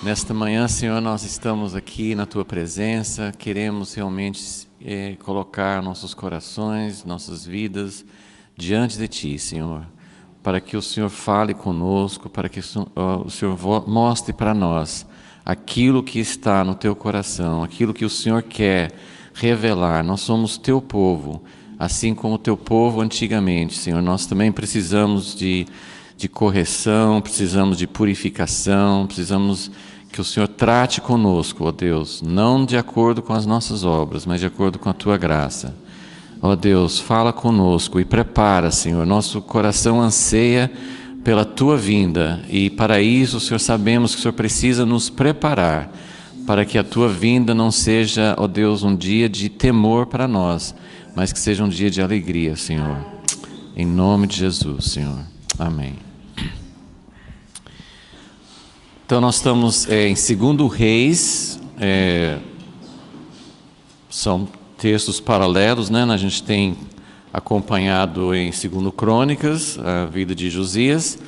Nesta manhã, Senhor, nós estamos aqui na Tua presença, queremos realmente colocar nossos corações, nossas vidas diante de Ti, Senhor, para que o Senhor fale conosco, para que o Senhor mostre para nós aquilo que está no Teu coração, aquilo que o Senhor quer revelar. Nós somos Teu povo, assim como o Teu povo antigamente, Senhor. Nós também precisamos de correção, precisamos de purificação, precisamos que o Senhor trate conosco, ó Deus, não de acordo com as nossas obras, mas de acordo com a Tua graça. Ó Deus, fala conosco e prepara, Senhor, nosso coração anseia pela Tua vinda, e para isso, Senhor, sabemos que o Senhor precisa nos preparar, para que a Tua vinda não seja, ó Deus, um dia de temor para nós, mas que seja um dia de alegria, Senhor. Em nome de Jesus, Senhor. Amém. Então nós estamos em 2 Reis, são textos paralelos, né? A gente tem acompanhado em 2 Crônicas a vida de Josias,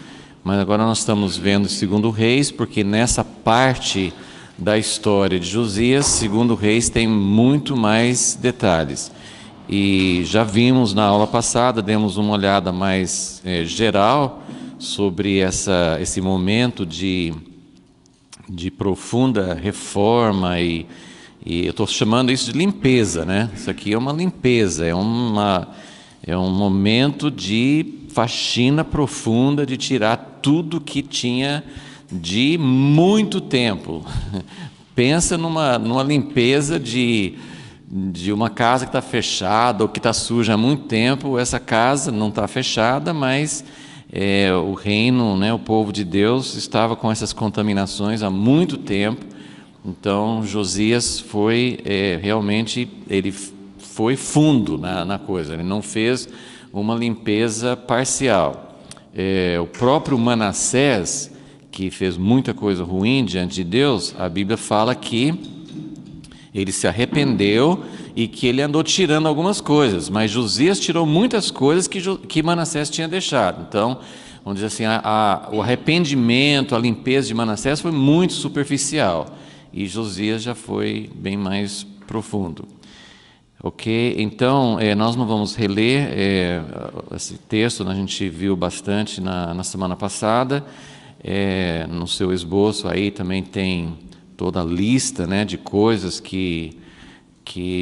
mas agora nós estamos vendo 2 Reis, porque nessa parte da história de Josias, 2 Reis tem muito mais detalhes. E já vimos na aula passada, demos uma olhada mais geral sobre esse momento de profunda reforma e eu estou chamando isso de limpeza, né? Isso aqui é uma limpeza, é um momento de faxina profunda, de tirar tudo que tinha de muito tempo. Pensa numa limpeza de uma casa que está fechada ou que está suja há muito tempo. Essa casa não está fechada, mas o reino, né, o povo de Deus estava com essas contaminações há muito tempo. Então Josias foi realmente, ele foi fundo na coisa, ele não fez uma limpeza parcial. O próprio Manassés, que fez muita coisa ruim diante de Deus, a Bíblia fala que ele se arrependeu e que ele andou tirando algumas coisas, mas Josias tirou muitas coisas que Manassés tinha deixado. Então, vamos dizer assim, o arrependimento, a limpeza de Manassés foi muito superficial, e Josias já foi bem mais profundo. Ok? Então, nós não vamos reler esse texto, a gente viu bastante na semana passada. No seu esboço aí também tem toda a lista, né, de coisas que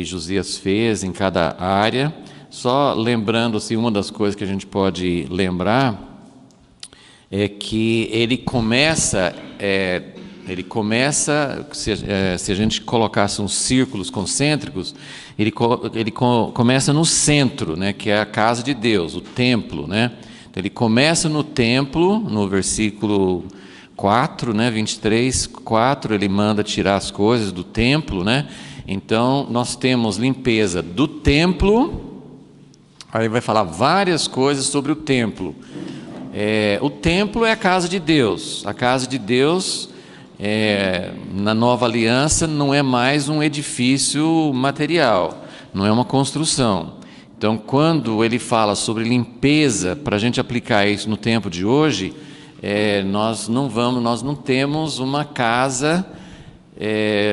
Josias fez em cada área. Só lembrando, assim, uma das coisas que a gente pode lembrar é que ele começa, se a gente colocasse uns círculos concêntricos, ele começa no centro, né, que é a casa de Deus, o templo, né? Então, ele começa no templo, no versículo 4, né, 23, 4, ele manda tirar as coisas do templo, né? Então, nós temos limpeza do templo, aí vai falar várias coisas sobre o templo. O templo é a casa de Deus. A casa de Deus, na nova aliança, não é mais um edifício material, não é uma construção. Então, quando ele fala sobre limpeza, para a gente aplicar isso no tempo de hoje, nós não temos uma casa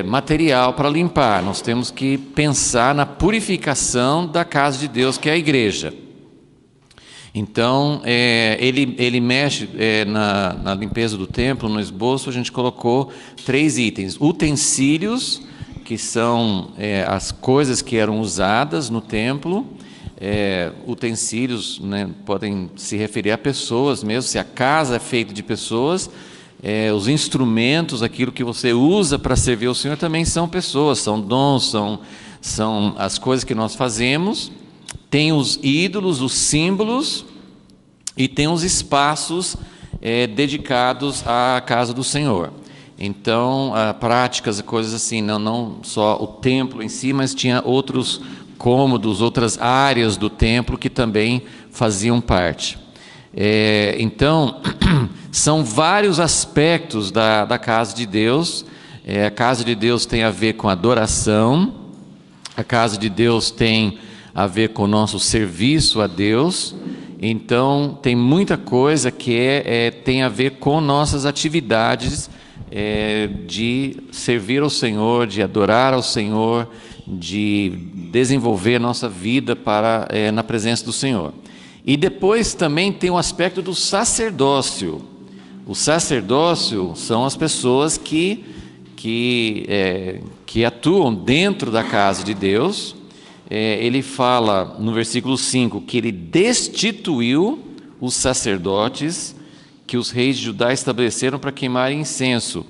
material para limpar. Nós temos que pensar na purificação da casa de Deus, que é a igreja. Então, ele mexe na limpeza do templo. No esboço a gente colocou 3 itens: utensílios, que são as coisas que eram usadas no templo. Utensílios, né, podem se referir a pessoas mesmo, se a casa é feita de pessoas. Os instrumentos, aquilo que você usa para servir ao Senhor, também são pessoas, são dons, são as coisas que nós fazemos. Tem os ídolos, os símbolos, e tem os espaços dedicados à casa do Senhor. Então, práticas, coisas assim, não só o templo em si, mas tinha outros cômodos, outras áreas do templo que também faziam parte. Então, são vários aspectos da casa de Deus. A casa de Deus tem a ver com adoração, a casa de Deus tem a ver com o nosso serviço a Deus. Então, tem muita coisa que tem a ver com nossas atividades de servir ao Senhor, de adorar ao Senhor, de desenvolver a nossa vida na presença do Senhor. E depois também tem o aspecto do sacerdócio. O sacerdócio são as pessoas que atuam dentro da casa de Deus. Ele fala no versículo 5 que ele destituiu os sacerdotes que os reis de Judá estabeleceram para queimarem incenso.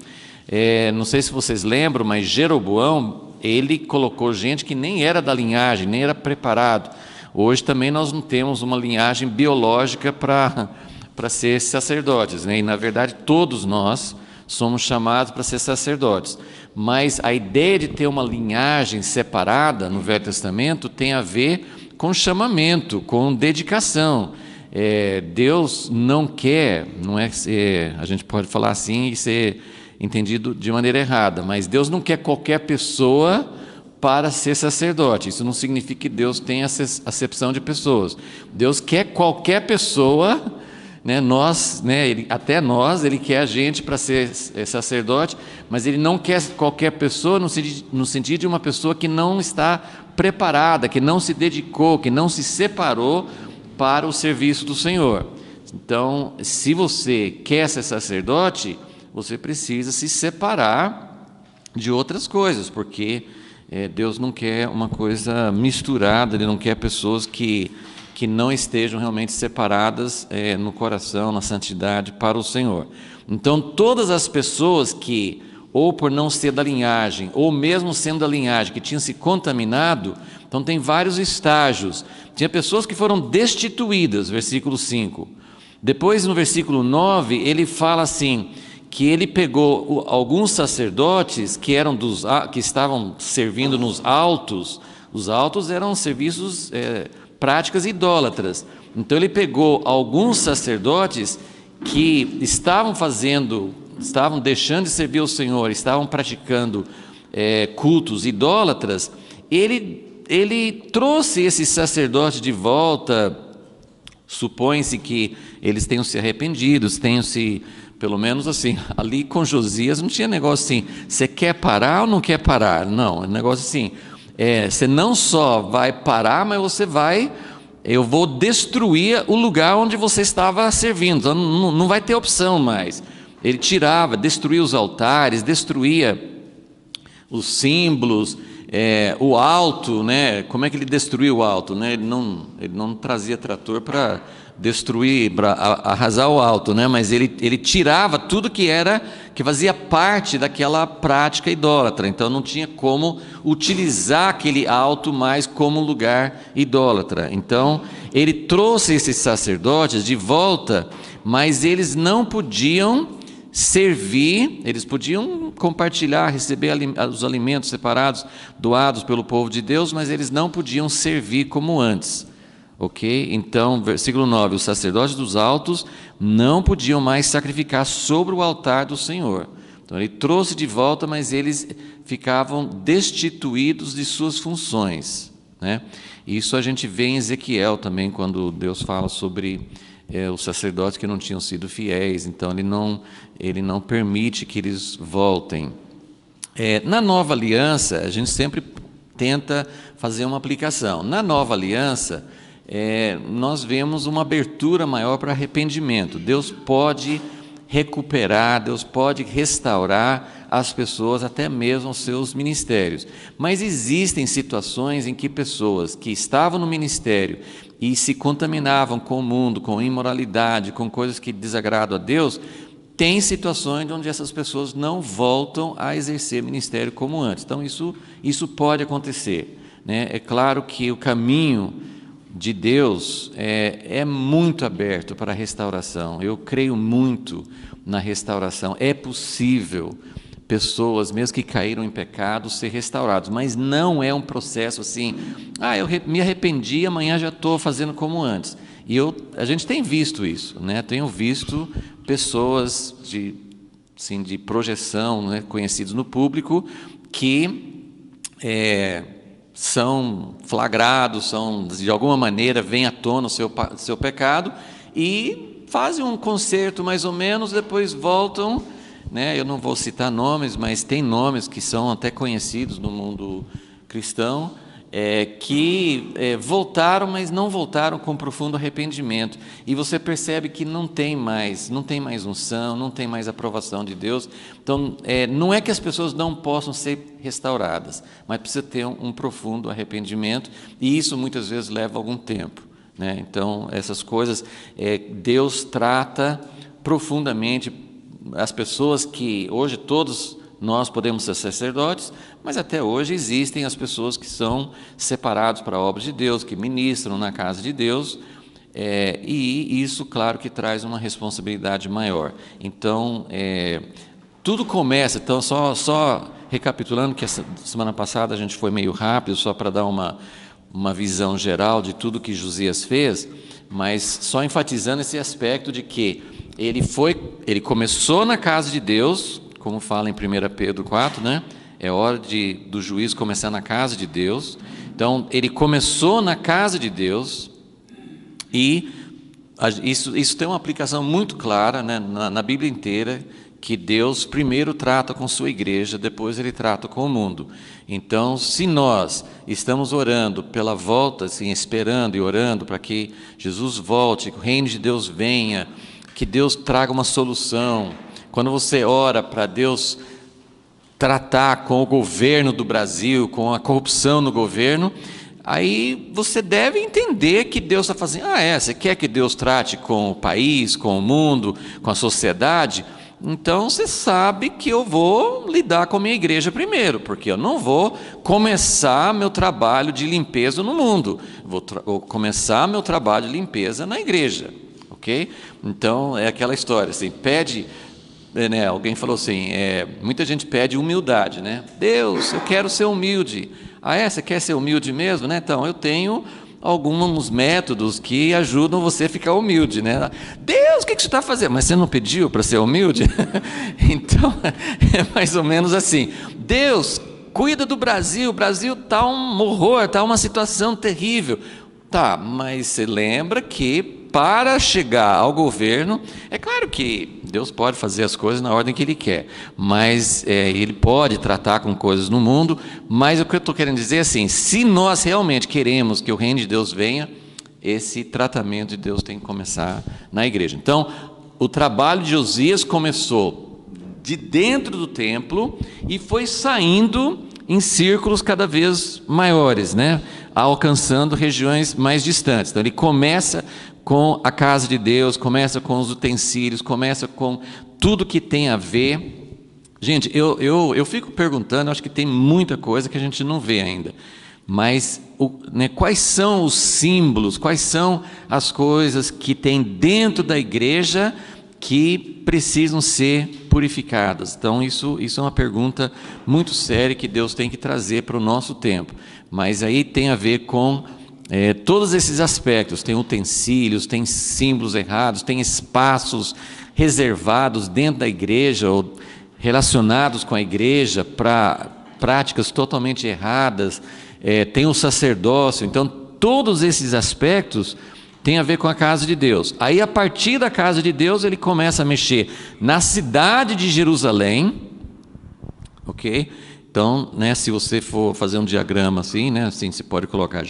Não sei se vocês lembram, mas Jeroboão, ele colocou gente que nem era da linhagem, nem era preparado. Hoje também nós não temos uma linhagem biológica para ser sacerdotes, né? E na verdade todos nós somos chamados para ser sacerdotes. Mas a ideia de ter uma linhagem separada no Velho Testamento tem a ver com chamamento, com dedicação. Deus não quer, a gente pode falar assim e ser entendido de maneira errada, mas Deus não quer qualquer pessoa para ser sacerdote. Isso não significa que Deus tem acepção de pessoas. Deus quer qualquer pessoa, né? Até nós, Ele quer a gente para ser sacerdote, mas Ele não quer qualquer pessoa no sentido de uma pessoa que não está preparada, que não se dedicou, que não se separou para o serviço do Senhor. Então, se você quer ser sacerdote, você precisa se separar de outras coisas, porque Deus não quer uma coisa misturada, Ele não quer pessoas que não estejam realmente separadas no coração, na santidade para o Senhor. Então, todas as pessoas que, ou por não ser da linhagem, ou mesmo sendo da linhagem, que tinham se contaminado, então tem vários estágios. Tinha pessoas que foram destituídas, versículo 5. Depois, no versículo 9, ele fala assim, que ele pegou alguns sacerdotes que estavam servindo nos altos. Os altos eram serviços, práticas idólatras. Então ele pegou alguns sacerdotes que estavam deixando de servir ao Senhor, estavam praticando cultos idólatras. Ele trouxe esses sacerdotes de volta. Supõe-se que eles tenham se arrependido, pelo menos assim, ali com Josias não tinha negócio assim, você quer parar ou não quer parar? Não, é um negócio assim, você não só vai parar, mas eu vou destruir o lugar onde você estava servindo, então não vai ter opção mais. Ele destruía os altares, destruía os símbolos, o alto, né? Como é que ele destruía o alto, né? Ele não trazia trator para destruir, para arrasar o alto, né? Mas ele tirava tudo que fazia parte daquela prática idólatra. Então não tinha como utilizar aquele alto mais como lugar idólatra. Então ele trouxe esses sacerdotes de volta, mas eles não podiam servir, eles podiam compartilhar, receber os alimentos separados, doados pelo povo de Deus, mas eles não podiam servir como antes. Ok? Então, versículo 9, os sacerdotes dos altos não podiam mais sacrificar sobre o altar do Senhor. Então ele trouxe de volta, mas eles ficavam destituídos de suas funções, né? Isso a gente vê em Ezequiel também, quando Deus fala sobre os sacerdotes que não tinham sido fiéis. Então ele não permite que eles voltem. Na nova aliança, a gente sempre tenta fazer uma aplicação. Na nova aliança, nós vemos uma abertura maior para arrependimento. Deus pode recuperar, Deus pode restaurar as pessoas, até mesmo os seus ministérios. Mas existem situações em que pessoas que estavam no ministério e se contaminavam com o mundo, com imoralidade, com coisas que desagradam a Deus, tem situações onde essas pessoas não voltam a exercer ministério como antes. Então isso pode acontecer, né? É claro que o caminho de Deus é muito aberto para a restauração. Eu creio muito na restauração. É possível pessoas, mesmo que caíram em pecado, ser restaurados, mas não é um processo assim, eu me arrependi, amanhã já estou fazendo como antes. E a gente tem visto isso, né? Tenho visto pessoas de projeção, né, conhecidos no público, que são flagrados, de alguma maneira, vem à tona o seu pecado e fazem um conserto mais ou menos, depois voltam né? Eu não vou citar nomes, mas tem nomes que são até conhecidos no mundo cristão, que voltaram, mas não voltaram com profundo arrependimento. E você percebe que não tem mais unção, não tem mais aprovação de Deus. Então, não é que as pessoas não possam ser restauradas, mas precisa ter um profundo arrependimento, e isso muitas vezes leva algum tempo, né? Então, essas coisas, Deus trata profundamente as pessoas que hoje todos nós podemos ser sacerdotes, mas até hoje existem as pessoas que são separados para a obra de Deus, que ministram na casa de Deus, e isso, claro, que traz uma responsabilidade maior. Então, tudo começa, então, só recapitulando, que essa semana passada a gente foi meio rápido, só para dar uma visão geral de tudo que Josias fez, mas só enfatizando esse aspecto de que ele começou na casa de Deus, como fala em 1 Pedro 4, né? É hora do juízo começar na casa de Deus. Então, ele começou na casa de Deus, e isso tem uma aplicação muito clara, né, na Bíblia inteira, que Deus primeiro trata com sua igreja, depois ele trata com o mundo. Então, se nós estamos orando pela volta, assim, esperando e orando para que Jesus volte, que o reino de Deus venha, que Deus traga uma solução, quando você ora para Deus tratar com o governo do Brasil, com a corrupção no governo, aí você deve entender que Deus está fazendo, você quer que Deus trate com o país, com o mundo, com a sociedade? Então você sabe que eu vou lidar com a minha igreja primeiro, porque eu não vou começar meu trabalho de limpeza no mundo, vou começar meu trabalho de limpeza na igreja, ok? Então é aquela história, assim, alguém falou assim, muita gente pede humildade, né? Deus, eu quero ser humilde. Você quer ser humilde mesmo, né? Então, eu tenho alguns métodos que ajudam você a ficar humilde, né? Deus, o que você está fazendo? Mas você não pediu para ser humilde? Então, é mais ou menos assim. Deus, cuida do Brasil, o Brasil está um horror, está uma situação terrível. Tá, mas você lembra que para chegar ao governo, é claro que Deus pode fazer as coisas na ordem que Ele quer, mas Ele pode tratar com coisas no mundo, mas o que eu estou querendo dizer é assim, se nós realmente queremos que o reino de Deus venha, esse tratamento de Deus tem que começar na igreja. Então, o trabalho de Josias começou de dentro do templo e foi saindo em círculos cada vez maiores, né? Alcançando regiões mais distantes. Então, ele começa com a casa de Deus, começa com os utensílios, começa com tudo que tem a ver. Gente, eu fico perguntando, acho que tem muita coisa que a gente não vê ainda, mas quais são os símbolos, quais são as coisas que tem dentro da igreja que precisam ser purificadas? Então, isso é uma pergunta muito séria que Deus tem que trazer para o nosso tempo, mas aí tem a ver com todos esses aspectos. Tem utensílios, tem símbolos errados, tem espaços reservados dentro da igreja ou relacionados com a igreja para práticas totalmente erradas, tem o sacerdócio. Então, todos esses aspectos têm a ver com a casa de Deus. Aí, a partir da casa de Deus, ele começa a mexer na cidade de Jerusalém, ok? Então, né, se você for fazer um diagrama assim, né, assim você pode colocar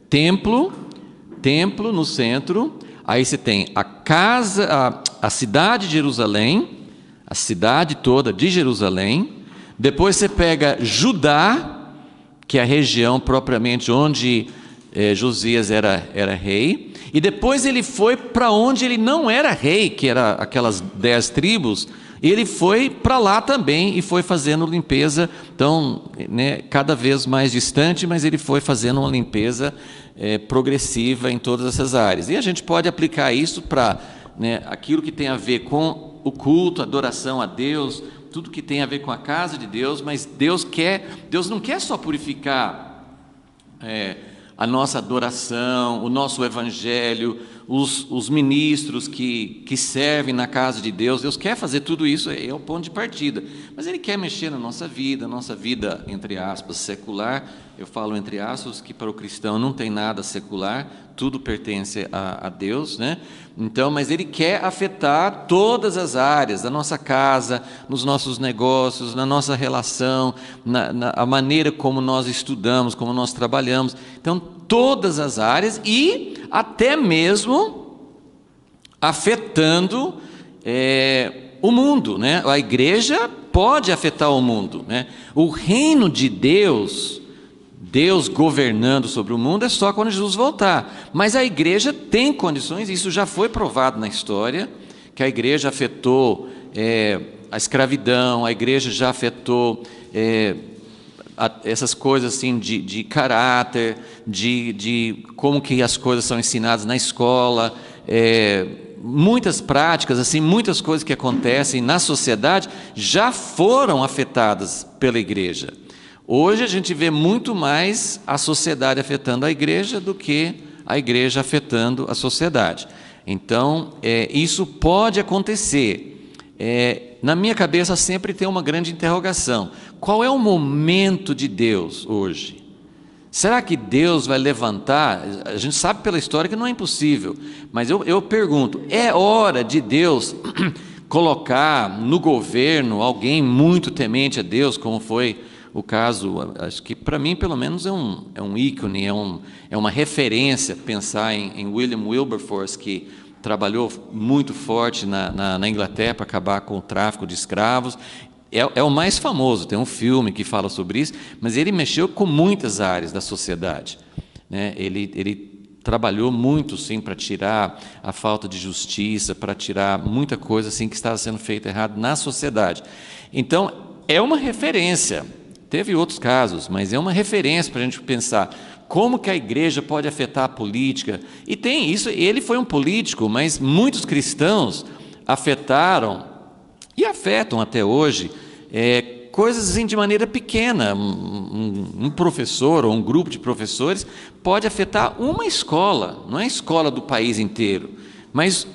templo no centro, aí você tem a casa, a cidade de Jerusalém, a cidade toda de Jerusalém, depois você pega Judá, que é a região propriamente onde Josias era rei, e depois ele foi para onde ele não era rei, que era aquelas 10 tribos, ele foi para lá também e foi fazendo limpeza, então, né, cada vez mais distante, mas ele foi fazendo uma limpeza progressiva em todas essas áreas. E a gente pode aplicar isso para, né, aquilo que tem a ver com o culto, a adoração a Deus, tudo que tem a ver com a casa de Deus, mas Deus não quer só purificar a nossa adoração, o nosso evangelho, os ministros que servem na casa de Deus. Deus quer fazer tudo isso, é o ponto de partida, mas Ele quer mexer na nossa vida, entre aspas, secular, eu falo entre aspas, que para o cristão não tem nada secular, tudo pertence a Deus, né? Então, mas ele quer afetar todas as áreas da nossa casa, nos nossos negócios, na nossa relação, a maneira como nós estudamos, como nós trabalhamos. Então, todas as áreas e até mesmo afetando o mundo, né? A igreja pode afetar o mundo, né? O reino de Deus, Deus governando sobre o mundo, é só quando Jesus voltar. Mas a igreja tem condições, isso já foi provado na história, que a igreja afetou a escravidão, a igreja já afetou essas coisas assim de caráter, de como que as coisas são ensinadas na escola, muitas práticas, assim, muitas coisas que acontecem na sociedade já foram afetadas pela igreja. Hoje a gente vê muito mais a sociedade afetando a igreja do que a igreja afetando a sociedade. Então, isso pode acontecer. Na minha cabeça sempre tem uma grande interrogação. Qual é o momento de Deus hoje? Será que Deus vai levantar? A gente sabe pela história que não é impossível, mas eu pergunto, é hora de Deus colocar no governo alguém muito temente a Deus, como foi o caso, acho que para mim pelo menos é um ícone, é uma referência pensar em William Wilberforce, que trabalhou muito forte na Inglaterra para acabar com o tráfico de escravos. É o mais famoso, tem um filme que fala sobre isso, mas ele mexeu com muitas áreas da sociedade, né? Ele trabalhou muito, sim, para tirar a falta de justiça, para tirar muita coisa assim que estava sendo feita errado na sociedade. Então, é uma referência. Teve outros casos, mas é uma referência para a gente pensar como que a igreja pode afetar a política. E tem isso, ele foi um político, mas muitos cristãos afetaram e afetam até hoje coisas assim de maneira pequena. Um professor ou um grupo de professores pode afetar uma escola, não é a escola do país inteiro, mas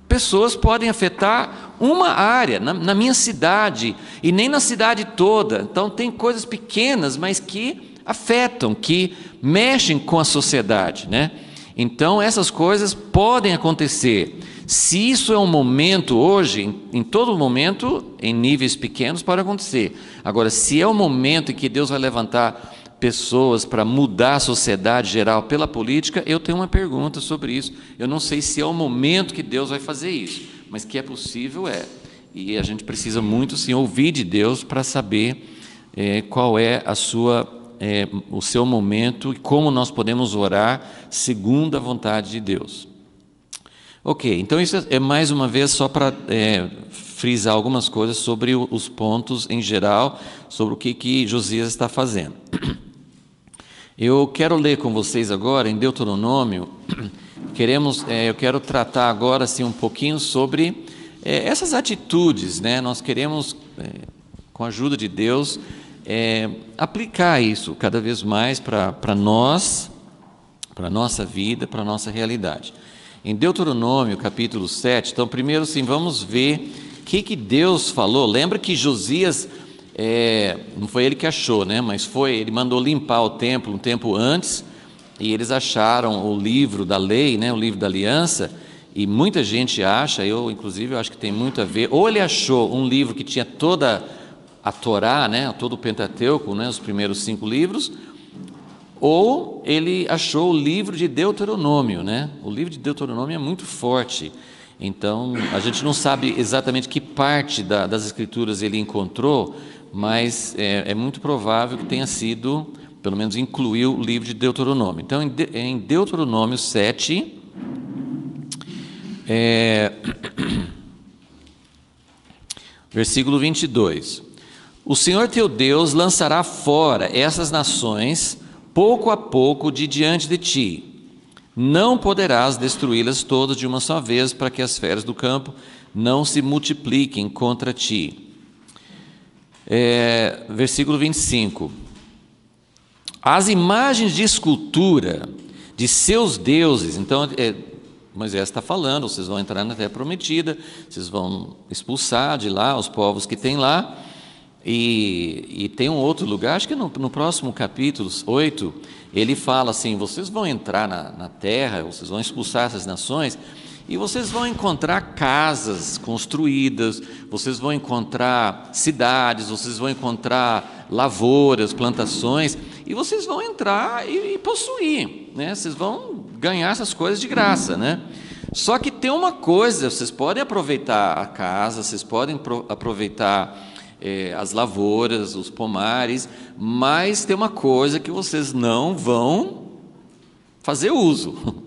pessoas podem afetar uma área, na minha cidade, e nem na cidade toda. Então tem coisas pequenas, mas que afetam, que mexem com a sociedade, né? Então essas coisas podem acontecer. Se isso é um momento hoje, em todo momento, em níveis pequenos, pode acontecer. Agora, se é o momento em que Deus vai levantar pessoas para mudar a sociedade geral pela política, eu tenho uma pergunta sobre isso. Eu não sei se é o momento que Deus vai fazer isso, mas que é possível, E a gente precisa muito, sim, ouvir de Deus para saber qual é o seu momento e como nós podemos orar segundo a vontade de Deus. Ok, então isso é mais uma vez só para frisar algumas coisas sobre os pontos em geral, sobre o que Josias está fazendo. Eu quero ler com vocês agora em Deuteronômio, eu quero tratar agora assim, um pouquinho sobre essas atitudes, né? Nós queremos, com a ajuda de Deus, aplicar isso cada vez mais para nós, para a nossa vida, para a nossa realidade. Em Deuteronômio, capítulo 7, então, primeiro, sim, vamos ver o que Deus falou. Lembra que Josias, não foi ele que achou, né? Mas ele mandou limpar o templo um tempo antes, e eles acharam o livro da lei, né? O livro da aliança, e muita gente acha, eu inclusive acho que tem muito a ver, ou ele achou um livro que tinha toda a Torá, né? Todo o Pentateuco, né? Os primeiros 5 livros, ou ele achou o livro de Deuteronômio, né? O livro de Deuteronômio é muito forte, então a gente não sabe exatamente que parte das escrituras ele encontrou, mas é muito provável que tenha sido, pelo menos incluiu o livro de Deuteronômio. Então em Deuteronômio 7, versículo 22, o Senhor teu Deus lançará fora essas nações pouco a pouco de diante de ti. Não poderás destruí-las todas de uma só vez, para que as feras do campo não se multipliquem contra ti. Versículo 25. As imagens de escultura de seus deuses, então Moisés está falando, vocês vão entrar na terra prometida, vocês vão expulsar de lá os povos que tem lá, E tem um outro lugar, acho que no próximo capítulo 8, ele fala assim: vocês vão entrar na terra, vocês vão expulsar essas nações, e vocês vão encontrar casas construídas, vocês vão encontrar cidades, vocês vão encontrar lavouras, plantações, e vocês vão entrar e possuir, né? Vocês vão ganhar essas coisas de graça, né? Só que tem uma coisa: vocês podem aproveitar a casa, vocês podem aproveitar as lavouras, os pomares, mas tem uma coisa que vocês não vão fazer uso: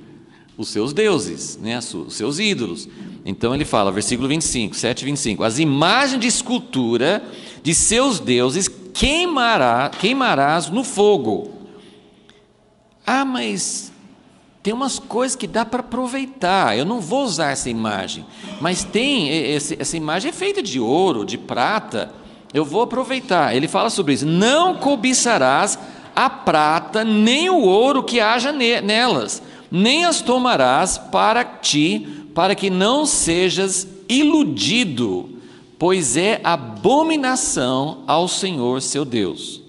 os seus deuses, né? Os seus ídolos. Então ele fala, versículo 25, 7:25: as imagens de escultura de seus deuses queimarás no fogo. Mas tem umas coisas que dá para aproveitar. Eu não vou usar essa imagem, mas essa imagem é feita de ouro, de prata. Eu vou aproveitar. Ele fala sobre isso: não cobiçarás a prata nem o ouro que haja nelas, nem as tomarás para ti, para que não sejas iludido, pois é abominação ao Senhor seu Deus.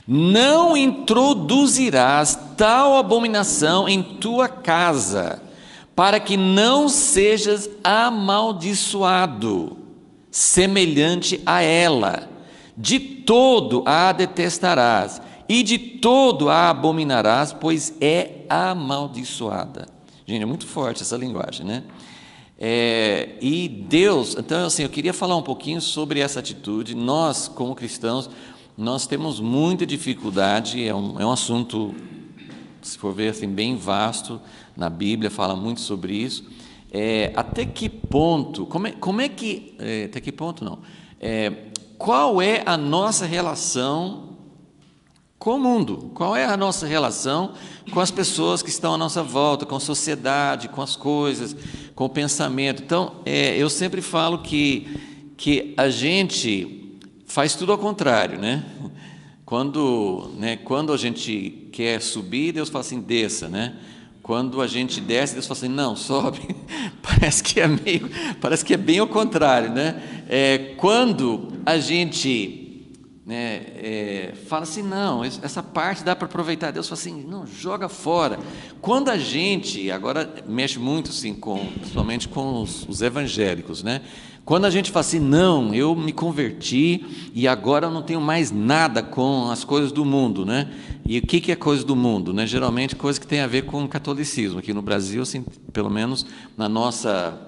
Não introduzirás tal abominação em tua casa, para que não sejas amaldiçoado semelhante a ela. De todo a detestarás, e de todo a abominarás, pois é amaldiçoada. Gente, é muito forte essa linguagem, né? E Deus, então assim, eu queria falar um pouquinho sobre essa atitude. Nós, como cristãos, nós temos muita dificuldade, é um assunto, se for ver assim, bem vasto, na Bíblia fala muito sobre isso. Até que ponto, até que ponto não, qual é a nossa relação com o mundo? Qual é a nossa relação com as pessoas que estão à nossa volta, com a sociedade, com as coisas, com o pensamento? Então, eu sempre falo que a gente faz tudo ao contrário, né? Quando a gente quer subir, Deus fala assim: desça, né? Quando a gente desce, Deus fala assim: não, sobe. Parece que é bem ao contrário, né? Quando a gente fala assim: não, essa parte dá para aproveitar, Deus fala assim: não, joga fora. Quando a gente, agora mexe muito assim, principalmente com os evangélicos, né? Quando a gente fala assim: não, eu me converti e agora eu não tenho mais nada com as coisas do mundo, né? E o que é coisa do mundo, né? Geralmente coisa que tem a ver com o catolicismo. Aqui no Brasil, assim, pelo menos na nossa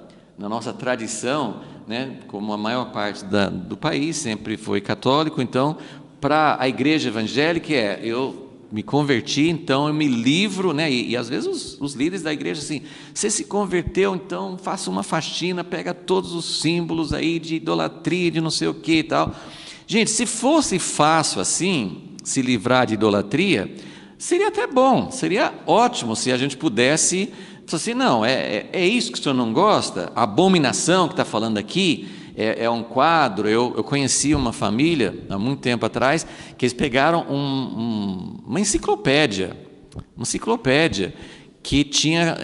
tradição, né? Como a maior parte do país sempre foi católico, então para a igreja evangélica eu me converti, então eu me livro, né? E às vezes os líderes da igreja assim: você se converteu, então faça uma faxina, pega todos os símbolos aí de idolatria, de não sei o que e tal. Gente, se fosse fácil assim, se livrar de idolatria, seria até bom, seria ótimo se a gente pudesse assim: não, é isso que o senhor não gosta? A abominação que está falando aqui é um quadro. Eu conheci uma família, há muito tempo atrás, que eles pegaram uma enciclopédia que tinha,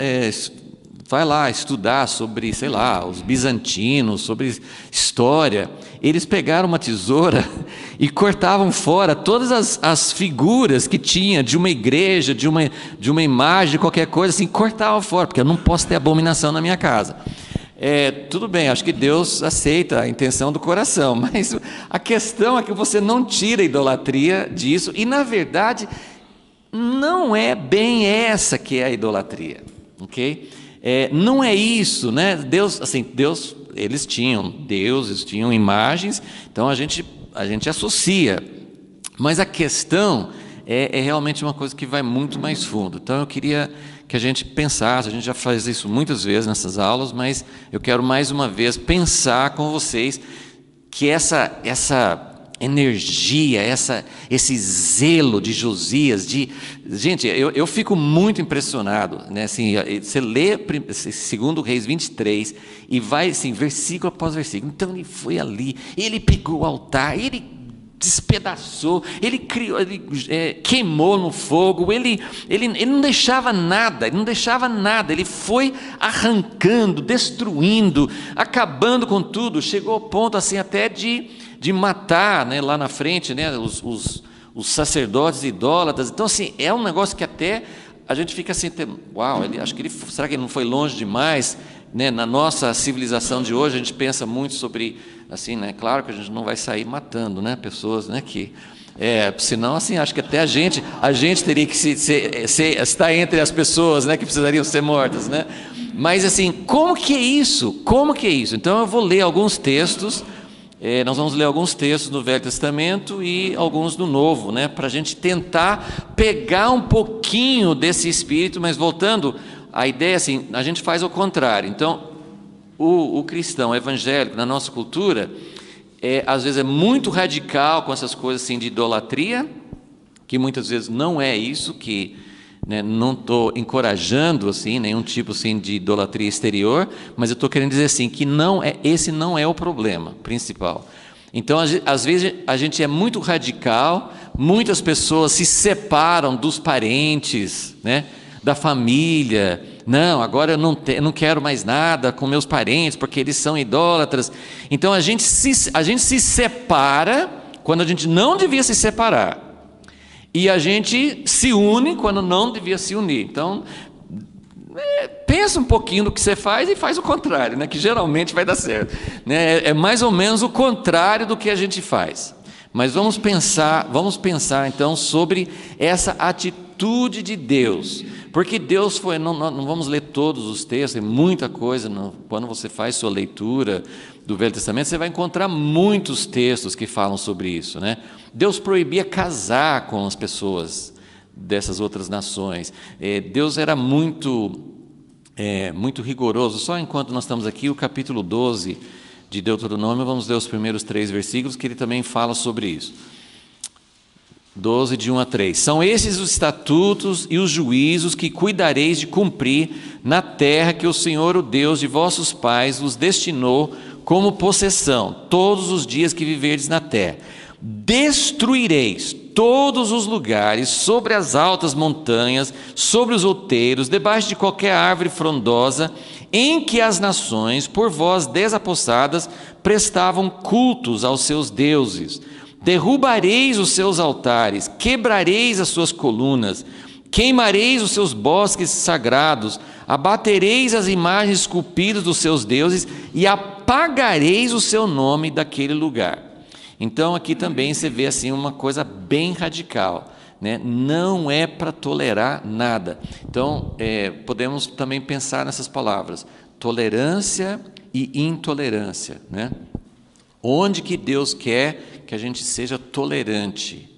vai lá estudar sobre, sei lá, os bizantinos, sobre história. Eles pegaram uma tesoura e cortavam fora todas as figuras que tinha de uma igreja, de uma imagem, qualquer coisa assim, cortavam fora, porque eu não posso ter abominação na minha casa. Tudo bem, acho que Deus aceita a intenção do coração, mas a questão é que você não tira a idolatria disso, e na verdade não é bem essa que é a idolatria, ok? Não é isso, né? Deus, eles tinham deuses, tinham imagens, então a gente associa, mas a questão é realmente uma coisa que vai muito mais fundo. Então eu queria que a gente pensasse, a gente já faz isso muitas vezes nessas aulas, mas eu quero mais uma vez pensar com vocês que essa energia, esse zelo de Josias, gente, eu fico muito impressionado, né? Assim, você lê 2 Reis 23 e vai assim, versículo após versículo. Então ele foi ali, ele pegou o altar, ele despedaçou, ele criou, ele queimou no fogo, ele não deixava nada, ele foi arrancando, destruindo, acabando com tudo. Chegou ao ponto assim até de de matar, né, lá na frente, né, os sacerdotes idólatras. Então, assim, é um negócio que até a gente fica assim, uau, acho que será que ele não foi longe demais? Né? Na nossa civilização de hoje, a gente pensa muito sobre, assim, né, claro que a gente não vai sair matando, né, pessoas, né, senão, assim, acho que até a gente teria que estar entre as pessoas, né, que precisariam ser mortas, né? Mas, assim, como que é isso? Como que é isso? Então, eu vou ler alguns textos. Nós vamos ler alguns textos do Velho Testamento e alguns do Novo, né, para a gente tentar pegar um pouquinho desse espírito, mas voltando, a ideia assim, a gente faz o contrário. Então, o cristão evangélico, na nossa cultura, às vezes é muito radical com essas coisas assim, de idolatria, que muitas vezes não é isso, que, né, não estou encorajando assim, nenhum tipo assim, de idolatria exterior, mas eu estou querendo dizer assim, que esse não é o problema principal. Então, às vezes, a gente é muito radical, muitas pessoas se separam dos parentes, né, da família. Não, agora eu não quero mais nada com meus parentes, porque eles são idólatras. Então, a gente se separa quando a gente não devia se separar. E a gente se une quando não devia se unir. Então, pensa um pouquinho no que você faz e faz o contrário, né? Que geralmente vai dar certo, né? É mais ou menos o contrário do que a gente faz. Mas vamos pensar então sobre essa atitude de Deus. Porque Deus foi, não vamos ler todos os textos, tem muita coisa, quando você faz sua leitura do Velho Testamento, você vai encontrar muitos textos que falam sobre isso, né? Deus proibia casar com as pessoas dessas outras nações. Deus era muito rigoroso. Só enquanto nós estamos aqui, o capítulo 12 de Deuteronômio, vamos ler os primeiros 3 versículos, que ele também fala sobre isso. 12, de 1 a 3. São esses os estatutos e os juízos que cuidareis de cumprir na terra que o Senhor, o Deus de vossos pais, vos destinou como possessão, todos os dias que viverdes na terra. Destruireis todos os lugares, sobre as altas montanhas, sobre os outeiros, debaixo de qualquer árvore frondosa, em que as nações, por vós desapossadas, prestavam cultos aos seus deuses. Derrubareis os seus altares, quebrareis as suas colunas, queimareis os seus bosques sagrados, abatereis as imagens esculpidas dos seus deuses e apagareis o seu nome daquele lugar. Então aqui também você vê assim uma coisa bem radical, né? Não é para tolerar nada. Então podemos também pensar nessas palavras, tolerância e intolerância, né? Onde que Deus quer que a gente seja tolerante?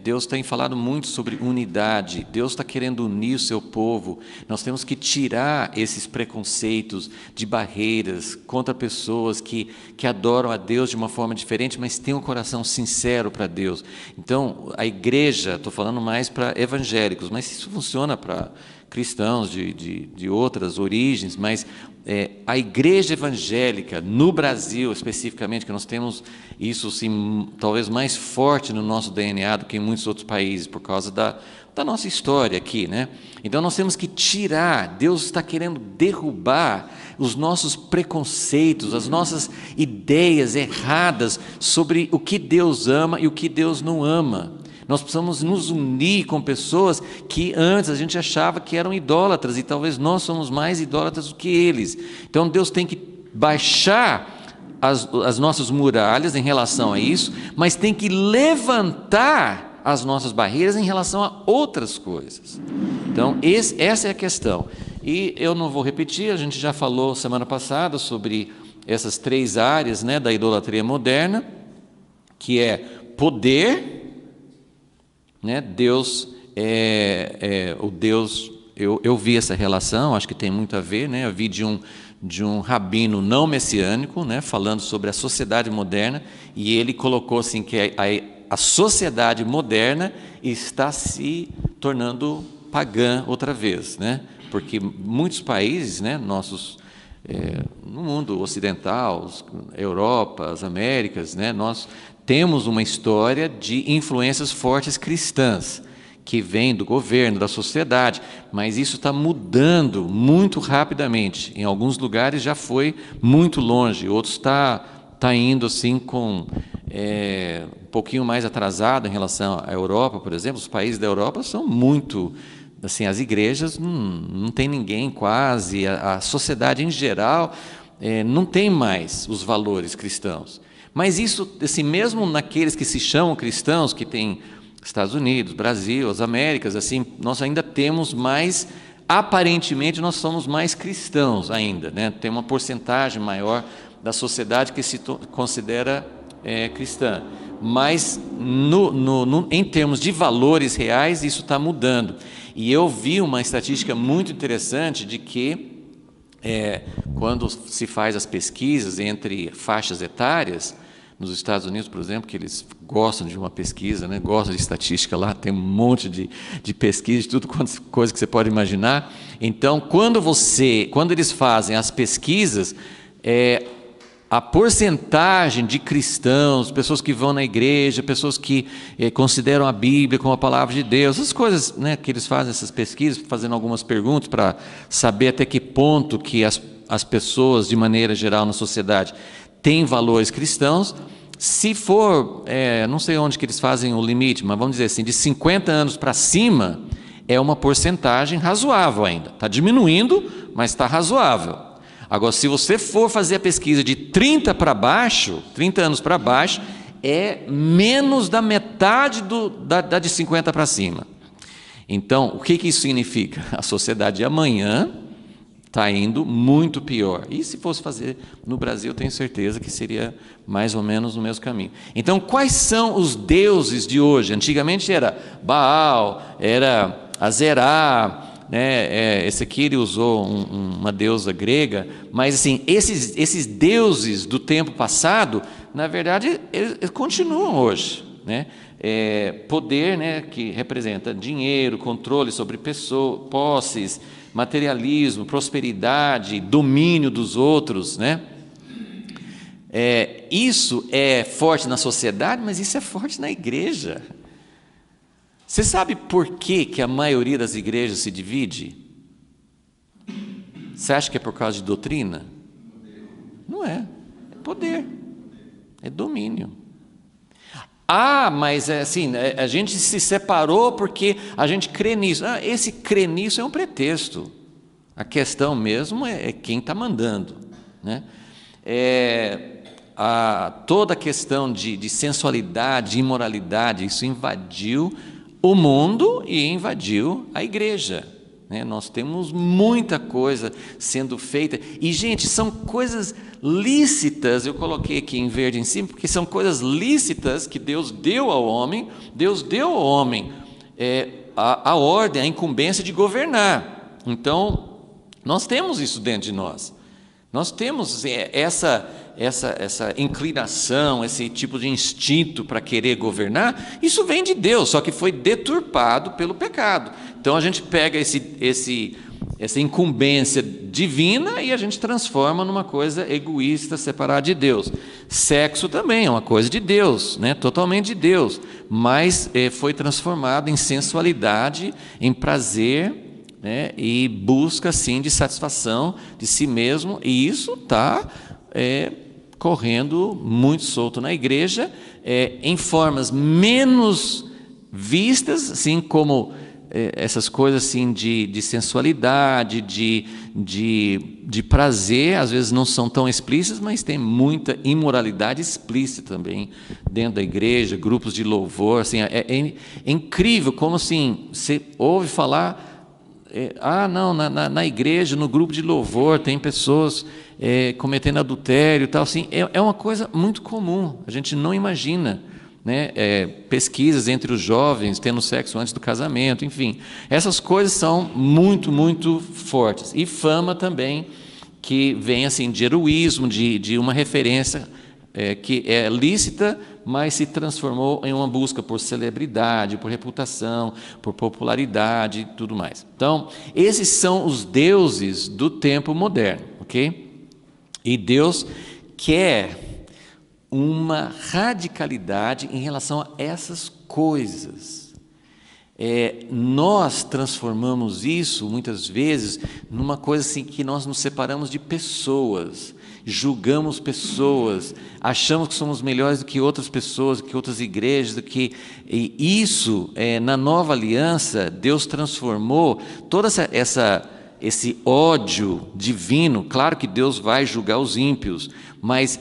Deus tem falado muito sobre unidade, Deus está querendo unir o seu povo. Nós temos que tirar esses preconceitos de barreiras contra pessoas que adoram a Deus de uma forma diferente, mas têm um coração sincero para Deus. Então, a igreja, estou falando mais para evangélicos, mas isso funciona para cristãos de outras origens, mas a igreja evangélica no Brasil especificamente, que nós temos isso sim, talvez mais forte no nosso DNA do que em muitos outros países, por causa da nossa história aqui, né? Então nós temos que tirar, Deus está querendo derrubar os nossos preconceitos, as nossas ideias erradas sobre o que Deus ama e o que Deus não ama. Nós precisamos nos unir com pessoas que antes a gente achava que eram idólatras, e talvez nós somos mais idólatras do que eles. Então Deus tem que baixar as nossas muralhas em relação a isso, mas tem que levantar as nossas barreiras em relação a outras coisas. Então essa é a questão. E eu não vou repetir, a gente já falou semana passada sobre essas 3 áreas, né, da idolatria moderna, que é poder, né? Deus o Deus, eu vi essa relação, acho que tem muito a ver, né? Eu vi de um rabino não messiânico, né, falando sobre a sociedade moderna, e ele colocou assim que a sociedade moderna está se tornando pagã outra vez, né? Porque muitos países, né, no mundo ocidental, Europa, as Américas, né, nós temos uma história de influências fortes cristãs, que vêm do governo, da sociedade, mas isso está mudando muito rapidamente. Em alguns lugares já foi muito longe, outros está tá indo assim com um pouquinho mais atrasado em relação à Europa, por exemplo. Os países da Europa são muito, assim, as igrejas não tem ninguém quase, a sociedade em geral não tem mais os valores cristãos. Mas isso, assim, mesmo naqueles que se chamam cristãos, que tem Estados Unidos, Brasil, as Américas, assim, nós ainda temos mais, aparentemente nós somos mais cristãos ainda, né? Tem uma porcentagem maior da sociedade que se considera cristã. Mas em termos de valores reais, isso está mudando. E eu vi uma estatística muito interessante de que quando se faz as pesquisas entre faixas etárias, nos Estados Unidos, por exemplo, que eles gostam de uma pesquisa, né? Gostam de estatística lá, tem um monte de pesquisa, de tudo quanto coisa que você pode imaginar. Então, quando eles fazem as pesquisas, a porcentagem de cristãos, pessoas que vão na igreja, pessoas que consideram a Bíblia como a palavra de Deus, essas coisas, né, que eles fazem essas pesquisas, fazendo algumas perguntas para saber até que ponto que as pessoas, de maneira geral, na sociedade, têm valores cristãos. Se for, não sei onde que eles fazem o limite, mas vamos dizer assim, de 50 anos para cima, é uma porcentagem razoável ainda. Está diminuindo, mas está razoável. Agora, se você for fazer a pesquisa de 30 para baixo, 30 anos para baixo, é menos da metade da de 50 para cima. Então, o que isso significa? A sociedade de amanhã está indo muito pior. E se fosse fazer no Brasil, tenho certeza que seria mais ou menos no mesmo caminho. Então, quais são os deuses de hoje? Antigamente era Baal, era Azerá, né? Esse aqui ele usou uma deusa grega, mas assim, esses deuses do tempo passado, na verdade, eles continuam hoje, né? Poder, né, que representa dinheiro, controle sobre pessoas, posses, materialismo, prosperidade, domínio dos outros, né? Isso é forte na sociedade, mas isso é forte na igreja. Você sabe por que a maioria das igrejas se divide? Você acha que é por causa de doutrina? Não é. É poder. É domínio. Mas assim, a gente se separou porque a gente crê nisso. Esse crer nisso é um pretexto. A questão mesmo é quem está mandando, né? Toda a questão de sensualidade, de imoralidade, isso invadiu o mundo e invadiu a igreja, né? Nós temos muita coisa sendo feita, e gente, são coisas lícitas, eu coloquei aqui em verde em cima, porque são coisas lícitas que Deus deu ao homem. Deus deu ao homem a ordem, a incumbência de governar. Então, nós temos isso dentro de nós. Nós temos essa inclinação, esse tipo de instinto para querer governar. Isso vem de Deus, só que foi deturpado pelo pecado. Então a gente pega essa incumbência divina e a gente transforma numa coisa egoísta, separada de Deus. Sexo também é uma coisa de Deus, né? Totalmente de Deus, mas foi transformado em sensualidade, em prazer, né? E busca, sim, de satisfação de si mesmo, e isso está correndo muito solto na igreja, em formas menos vistas, assim como essas coisas assim de sensualidade, de prazer, às vezes não são tão explícitas, mas tem muita imoralidade explícita também dentro da igreja, grupos de louvor, assim, é incrível como assim, você ouve falar, não, na igreja, no grupo de louvor, tem pessoas cometendo adultério e tal, assim, é uma coisa muito comum, a gente não imagina, né? Pesquisas entre os jovens tendo sexo antes do casamento, enfim, essas coisas são muito, muito fortes. E fama também, que vem assim de heroísmo, de uma referência que é lícita, mas se transformou em uma busca por celebridade, por reputação, por popularidade e tudo mais. Então, esses são os deuses do tempo moderno, ok? E Deus quer uma radicalidade em relação a essas coisas. Nós transformamos isso, muitas vezes, numa coisa assim que nós nos separamos de pessoas. julgamos pessoas, achamos que somos melhores do que outras pessoas, do que outras igrejas, e isso, na nova aliança, Deus transformou todo esse ódio divino. Claro que Deus vai julgar os ímpios, mas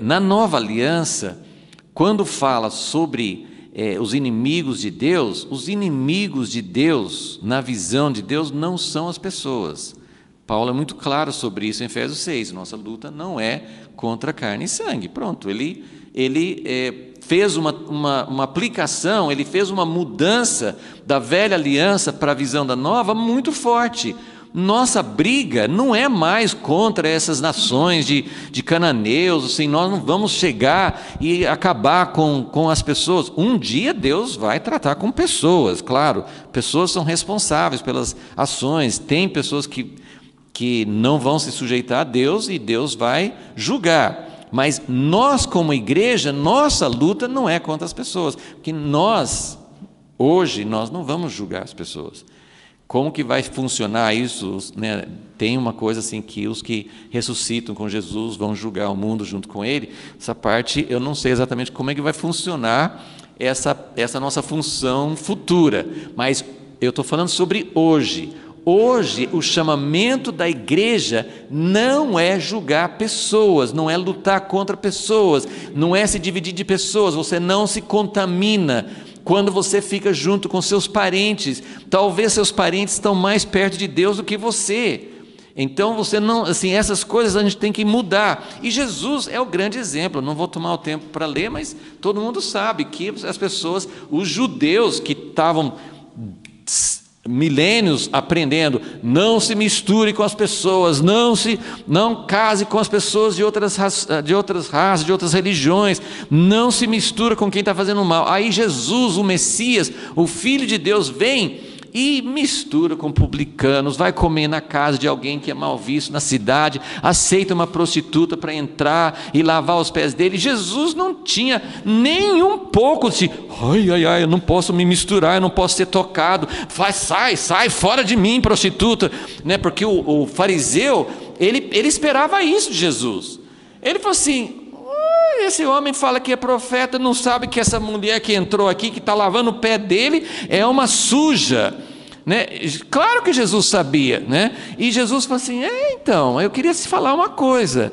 na nova aliança, quando fala sobre os inimigos de Deus, na visão de Deus, não são as pessoas. Paulo é muito claro sobre isso em Efésios 6. Nossa luta não é contra carne e sangue. Pronto, ele fez uma aplicação, ele fez uma mudança da velha aliança para a visão da nova muito forte. Nossa briga não é mais contra essas nações de cananeus, assim, nós não vamos chegar e acabar com as pessoas. Um dia Deus vai tratar com pessoas, claro, pessoas são responsáveis pelas ações, tem pessoas que não vão se sujeitar a Deus e Deus vai julgar. Mas nós, como igreja, nossa luta não é contra as pessoas, porque hoje, nós não vamos julgar as pessoas. Como que vai funcionar isso, né? Tem uma coisa assim que os que ressuscitam com Jesus vão julgar o mundo junto com Ele. Essa parte eu não sei exatamente como é que vai funcionar essa nossa função futura, mas eu estou falando sobre hoje. Hoje, o chamamento da igreja não é julgar pessoas, não é lutar contra pessoas, não é se dividir de pessoas. Você não se contamina quando você fica junto com seus parentes. Talvez seus parentes estão mais perto de Deus do que você. Então você não, assim, essas coisas a gente tem que mudar. E Jesus é o grande exemplo. Eu não vou tomar o tempo para ler, mas todo mundo sabe que as pessoas, os judeus que estavam milênios aprendendo, não se misture com as pessoas, não case com as pessoas de outras raças, de outras religiões, não se mistura com quem está fazendo mal. Aí Jesus, o Messias, o Filho de Deus, vem e mistura com publicanos, vai comer na casa de alguém que é mal visto na cidade, aceita uma prostituta para entrar e lavar os pés dele. Jesus não tinha nem um pouco de eu não posso me misturar, eu não posso ser tocado, sai fora de mim, prostituta, né? Porque o fariseu, ele esperava isso de Jesus. Ele falou assim: esse homem fala que é profeta, não sabe que essa mulher que entrou aqui, que está lavando o pé dele, é uma suja, né? Claro que Jesus sabia, né? E Jesus falou assim: então, eu queria te falar uma coisa.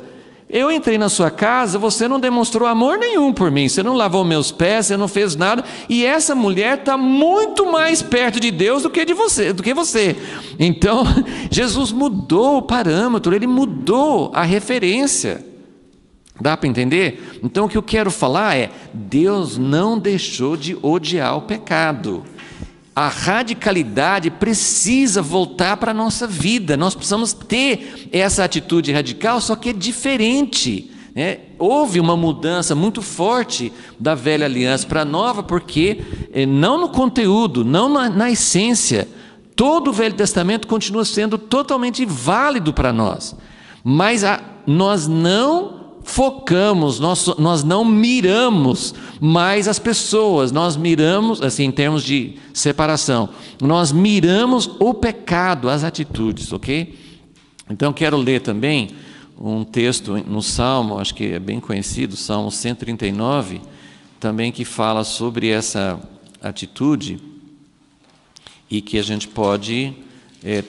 Eu entrei na sua casa, você não demonstrou amor nenhum por mim, você não lavou meus pés, você não fez nada, e essa mulher está muito mais perto de Deus do que você. Então, Jesus mudou o parâmetro, ele mudou a referência. Dá para entender? Então o que eu quero falar é: Deus não deixou de odiar o pecado. A radicalidade precisa voltar para a nossa vida. Nós precisamos ter essa atitude radical, só que é diferente, né? Houve uma mudança muito forte da velha aliança para a nova, porque não no conteúdo, não na essência. Todo o Velho Testamento continua sendo totalmente válido para nós, mas nós não focamos, nós não miramos mais as pessoas, nós miramos, assim, em termos de separação, nós miramos o pecado, as atitudes, ok? Então quero ler também um texto no Salmo, acho que é bem conhecido, Salmo 139, também, que fala sobre essa atitude, e que a gente pode,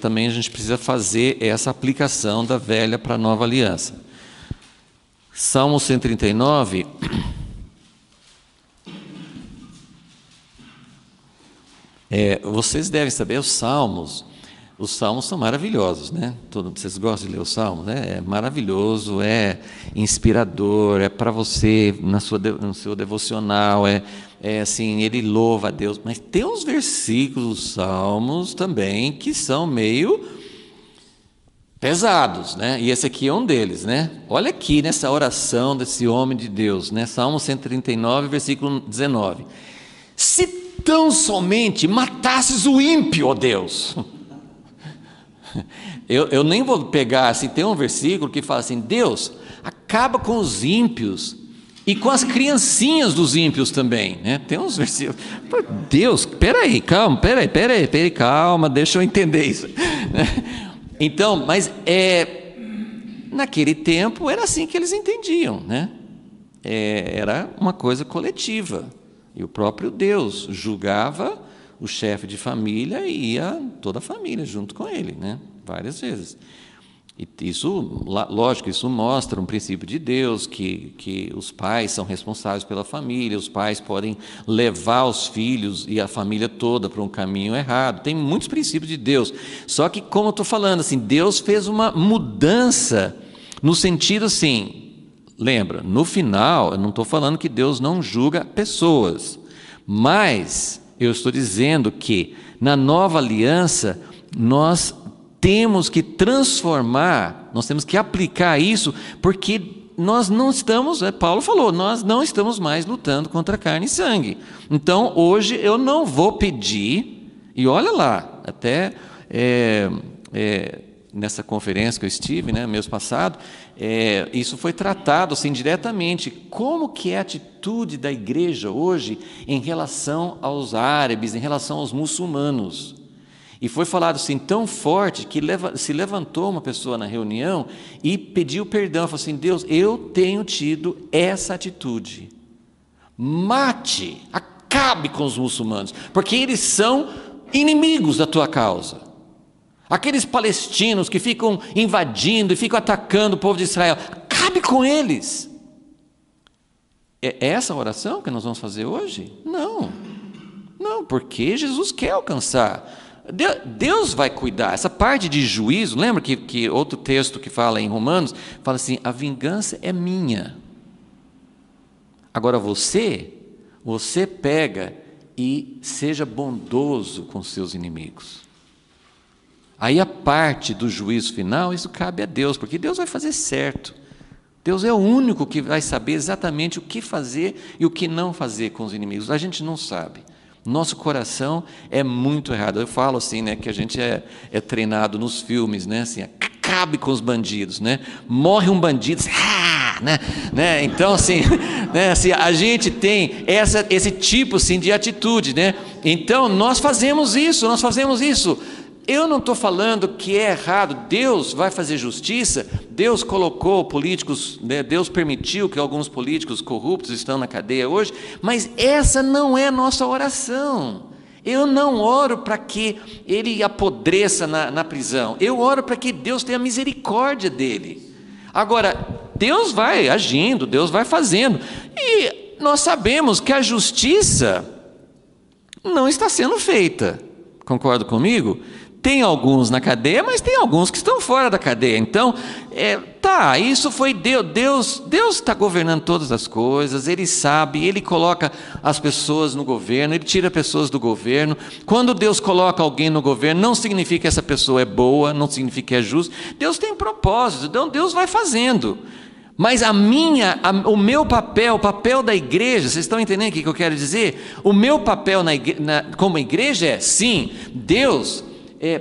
também a gente precisa fazer essa aplicação da velha para a nova aliança. Salmo 139, vocês devem saber, os salmos são maravilhosos, né? Vocês gostam de ler os salmos, né? É maravilhoso, é inspirador, é para você no seu devocional, assim, ele louva a Deus, mas tem uns versículos dos salmos também que são meio pesados, né? E esse aqui é um deles, né? Olha aqui nessa oração desse homem de Deus, né? Salmo 139, versículo 19: se tão somente matasses o ímpio, ó Deus. Eu nem vou pegar, assim, tem um versículo que fala assim: Deus, acaba com os ímpios e com as criancinhas dos ímpios também, né? Tem uns versículos. Deus, peraí, calma, deixa eu entender isso. Então, mas naquele tempo era assim que eles entendiam, né? Era uma coisa coletiva. E o próprio Deus julgava o chefe de família e ia toda a família junto com ele, né? Várias vezes. E isso, lógico, isso mostra um princípio de Deus, que os pais são responsáveis pela família, os pais podem levar os filhos e a família toda para um caminho errado. Tem muitos princípios de Deus. Só que, como eu estou falando, assim, Deus fez uma mudança no sentido assim, lembra, no final, eu não estou falando que Deus não julga pessoas, mas eu estou dizendo que na nova aliança nós temos que transformar, nós temos que aplicar isso, porque nós não estamos, Paulo falou, nós não estamos mais lutando contra carne e sangue. Então, hoje eu não vou pedir, e olha lá, até nessa conferência que eu estive, né, mês passado, isso foi tratado assim diretamente, como que é a atitude da igreja hoje em relação aos árabes, em relação aos muçulmanos. E foi falado assim tão forte que se levantou uma pessoa na reunião e pediu perdão, falou assim, Deus, eu tenho tido essa atitude, mate, acabe com os muçulmanos, porque eles são inimigos da tua causa. Aqueles palestinos que ficam invadindo e ficam atacando o povo de Israel, acabe com eles. É essa a oração que nós vamos fazer hoje? Não, porque Jesus quer alcançar. Deus vai cuidar. Essa parte de juízo, lembra que outro texto que fala em Romanos, fala assim, a vingança é minha. Agora você pega e seja bondoso com seus inimigos. Aí a parte do juízo final, isso cabe a Deus, porque Deus vai fazer certo. Deus é o único que vai saber exatamente o que fazer e o que não fazer com os inimigos. A gente não sabe. Nosso coração é muito errado. Eu falo assim, né, que a gente é treinado nos filmes, né, assim, acabe com os bandidos, né? Morre um bandido, assim, né? Então assim, né, assim, a gente tem esse tipo assim de atitude, né? Então nós fazemos isso. Eu não estou falando que é errado, Deus vai fazer justiça, Deus colocou políticos, né, Deus permitiu que alguns políticos corruptos estão na cadeia hoje, mas essa não é nossa oração. Eu não oro para que ele apodreça na prisão, eu oro para que Deus tenha misericórdia dele. Agora, Deus vai agindo, Deus vai fazendo, e nós sabemos que a justiça não está sendo feita, concorda comigo? Tem alguns na cadeia, mas tem alguns que estão fora da cadeia. Então, isso foi Deus. Deus está governando todas as coisas, Ele sabe, Ele coloca as pessoas no governo, Ele tira pessoas do governo. Quando Deus coloca alguém no governo, não significa que essa pessoa é boa, não significa que é justa. Deus tem propósito, então Deus vai fazendo. Mas o meu papel, o papel da igreja, vocês estão entendendo o que eu quero dizer? O meu papel como igreja é, sim, Deus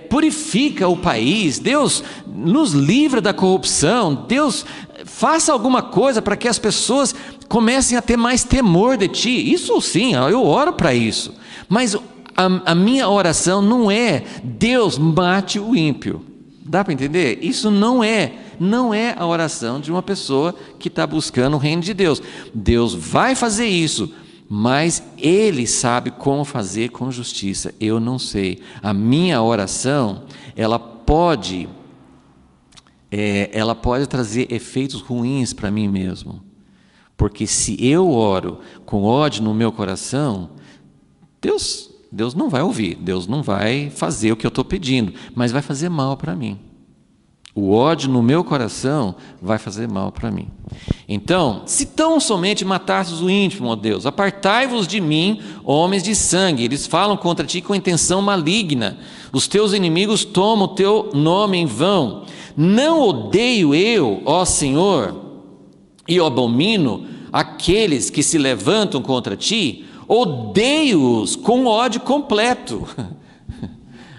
purifica o país, Deus nos livra da corrupção, Deus faça alguma coisa para que as pessoas comecem a ter mais temor de Ti. Isso sim, eu oro para isso. Mas a minha oração não é Deus mate o ímpio. Dá para entender? Isso não é a oração de uma pessoa que está buscando o reino de Deus. Deus vai fazer isso, mas Ele sabe como fazer com justiça. Eu não sei. A minha oração, ela pode trazer efeitos ruins para mim mesmo. Porque se eu oro com ódio no meu coração, Deus não vai ouvir, Deus não vai fazer o que eu estou pedindo, mas vai fazer mal para mim. O ódio no meu coração vai fazer mal para mim. Então, se tão somente matasses o íntimo, ó Deus, apartai-vos de mim, homens de sangue. Eles falam contra ti com intenção maligna. Os teus inimigos tomam o teu nome em vão. Não odeio eu, ó Senhor, e abomino aqueles que se levantam contra ti. Odeio-os com ódio completo.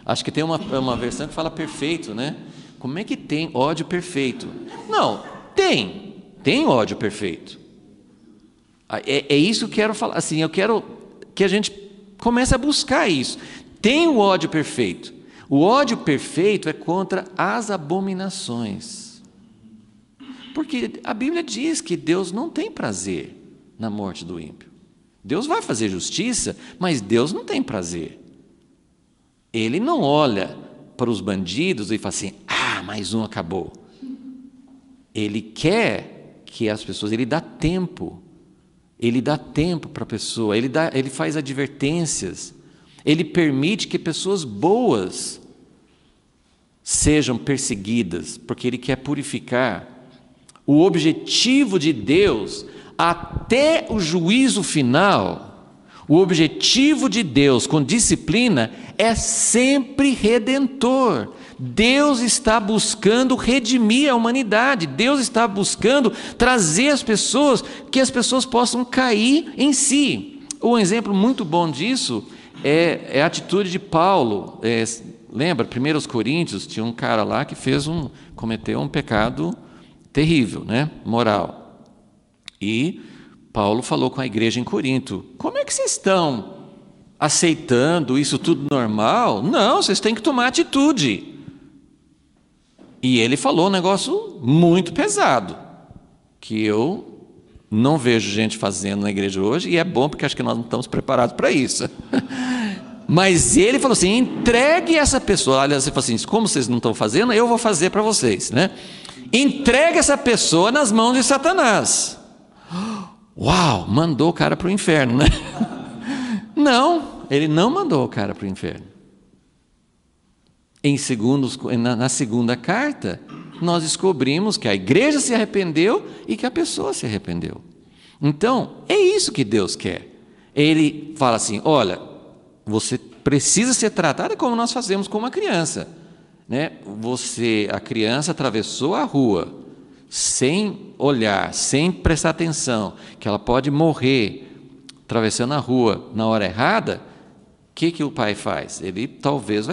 Acho que tem uma versão que fala perfeito, né? Como é que tem ódio perfeito? Não, tem ódio perfeito. É isso que eu quero falar. Assim, eu quero que a gente comece a buscar isso. Tem o ódio perfeito. O ódio perfeito é contra as abominações. Porque a Bíblia diz que Deus não tem prazer na morte do ímpio. Deus vai fazer justiça, mas Deus não tem prazer. Ele não olha para os bandidos e fala assim, mais um acabou. Ele quer que as pessoas, ele dá tempo para a pessoa, ele faz advertências, ele permite que pessoas boas sejam perseguidas, porque ele quer purificar. O objetivo de Deus, até o juízo final, o objetivo de Deus com disciplina é sempre redentor. Deus está buscando redimir a humanidade, Deus está buscando trazer as pessoas, que as pessoas possam cair em si. Um exemplo muito bom disso é a atitude de Paulo. Lembra, 1 Coríntios, tinha um cara lá que cometeu um pecado terrível, né? Moral. E Paulo falou com a igreja em Corinto, como é que vocês estão aceitando isso tudo normal? Não, vocês têm que tomar atitude. E ele falou um negócio muito pesado, que eu não vejo gente fazendo na igreja hoje, e é bom porque acho que nós não estamos preparados para isso. Mas ele falou assim, entregue essa pessoa. Aliás, ele falou assim, como vocês não estão fazendo, eu vou fazer para vocês, né? Entregue essa pessoa nas mãos de Satanás. Uau, mandou o cara para o inferno, né? Não, ele não mandou o cara para o inferno. Na segunda carta, nós descobrimos que a igreja se arrependeu e que a pessoa se arrependeu. Então, é isso que Deus quer. Ele fala assim, olha, você precisa ser tratada como nós fazemos com uma criança, né? A criança atravessou a rua sem olhar, sem prestar atenção, que ela pode morrer atravessando a rua na hora errada. O que o pai faz? Ele talvez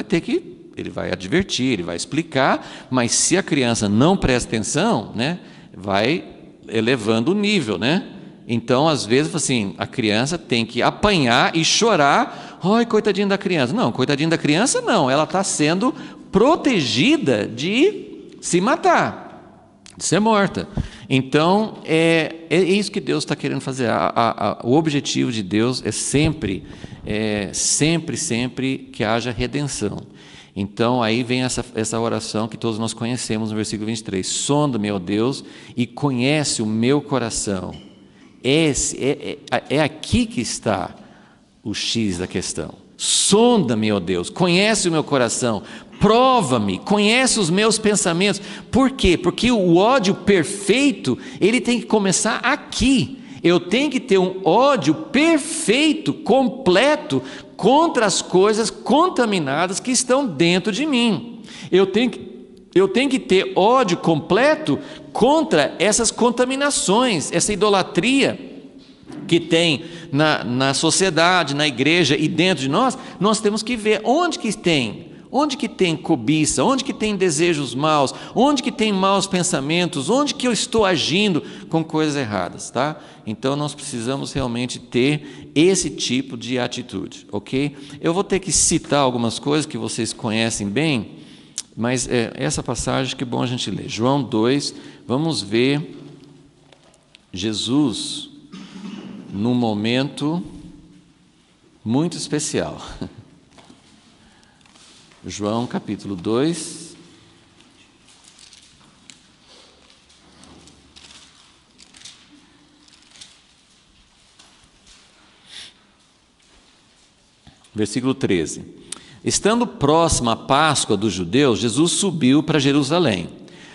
ele vai advertir, ele vai explicar, mas se a criança não presta atenção, né, vai elevando o nível, né? Então, às vezes, assim, a criança tem que apanhar e chorar, ai, coitadinha da criança. Não, coitadinha da criança não, ela está sendo protegida de se matar, de ser morta. Então, é isso que Deus está querendo fazer. O objetivo de Deus é sempre que haja redenção. Então, aí vem essa oração que todos nós conhecemos no versículo 23. Sonda-me, ó Deus, e conhece o meu coração. É aqui que está o X da questão. Sonda-me, ó Deus, conhece o meu coração, prova-me, conhece os meus pensamentos. Por quê? Porque o ódio perfeito, ele tem que começar aqui. Eu tenho que ter um ódio perfeito, completo, contra as coisas contaminadas que estão dentro de mim. Eu tenho que ter ódio completo contra essas contaminações, essa idolatria que tem na sociedade, na igreja e dentro de nós. Nós temos que ver onde que tem cobiça, onde que tem desejos maus, onde que tem maus pensamentos, onde que eu estou agindo com coisas erradas, tá? Então nós precisamos realmente ter esse tipo de atitude, ok? Eu vou ter que citar algumas coisas que vocês conhecem bem, mas essa passagem que é bom a gente ler. João 2, vamos ver Jesus num momento muito especial. João capítulo 2, versículo 13. Estando próxima a Páscoa dos judeus, Jesus subiu para Jerusalém.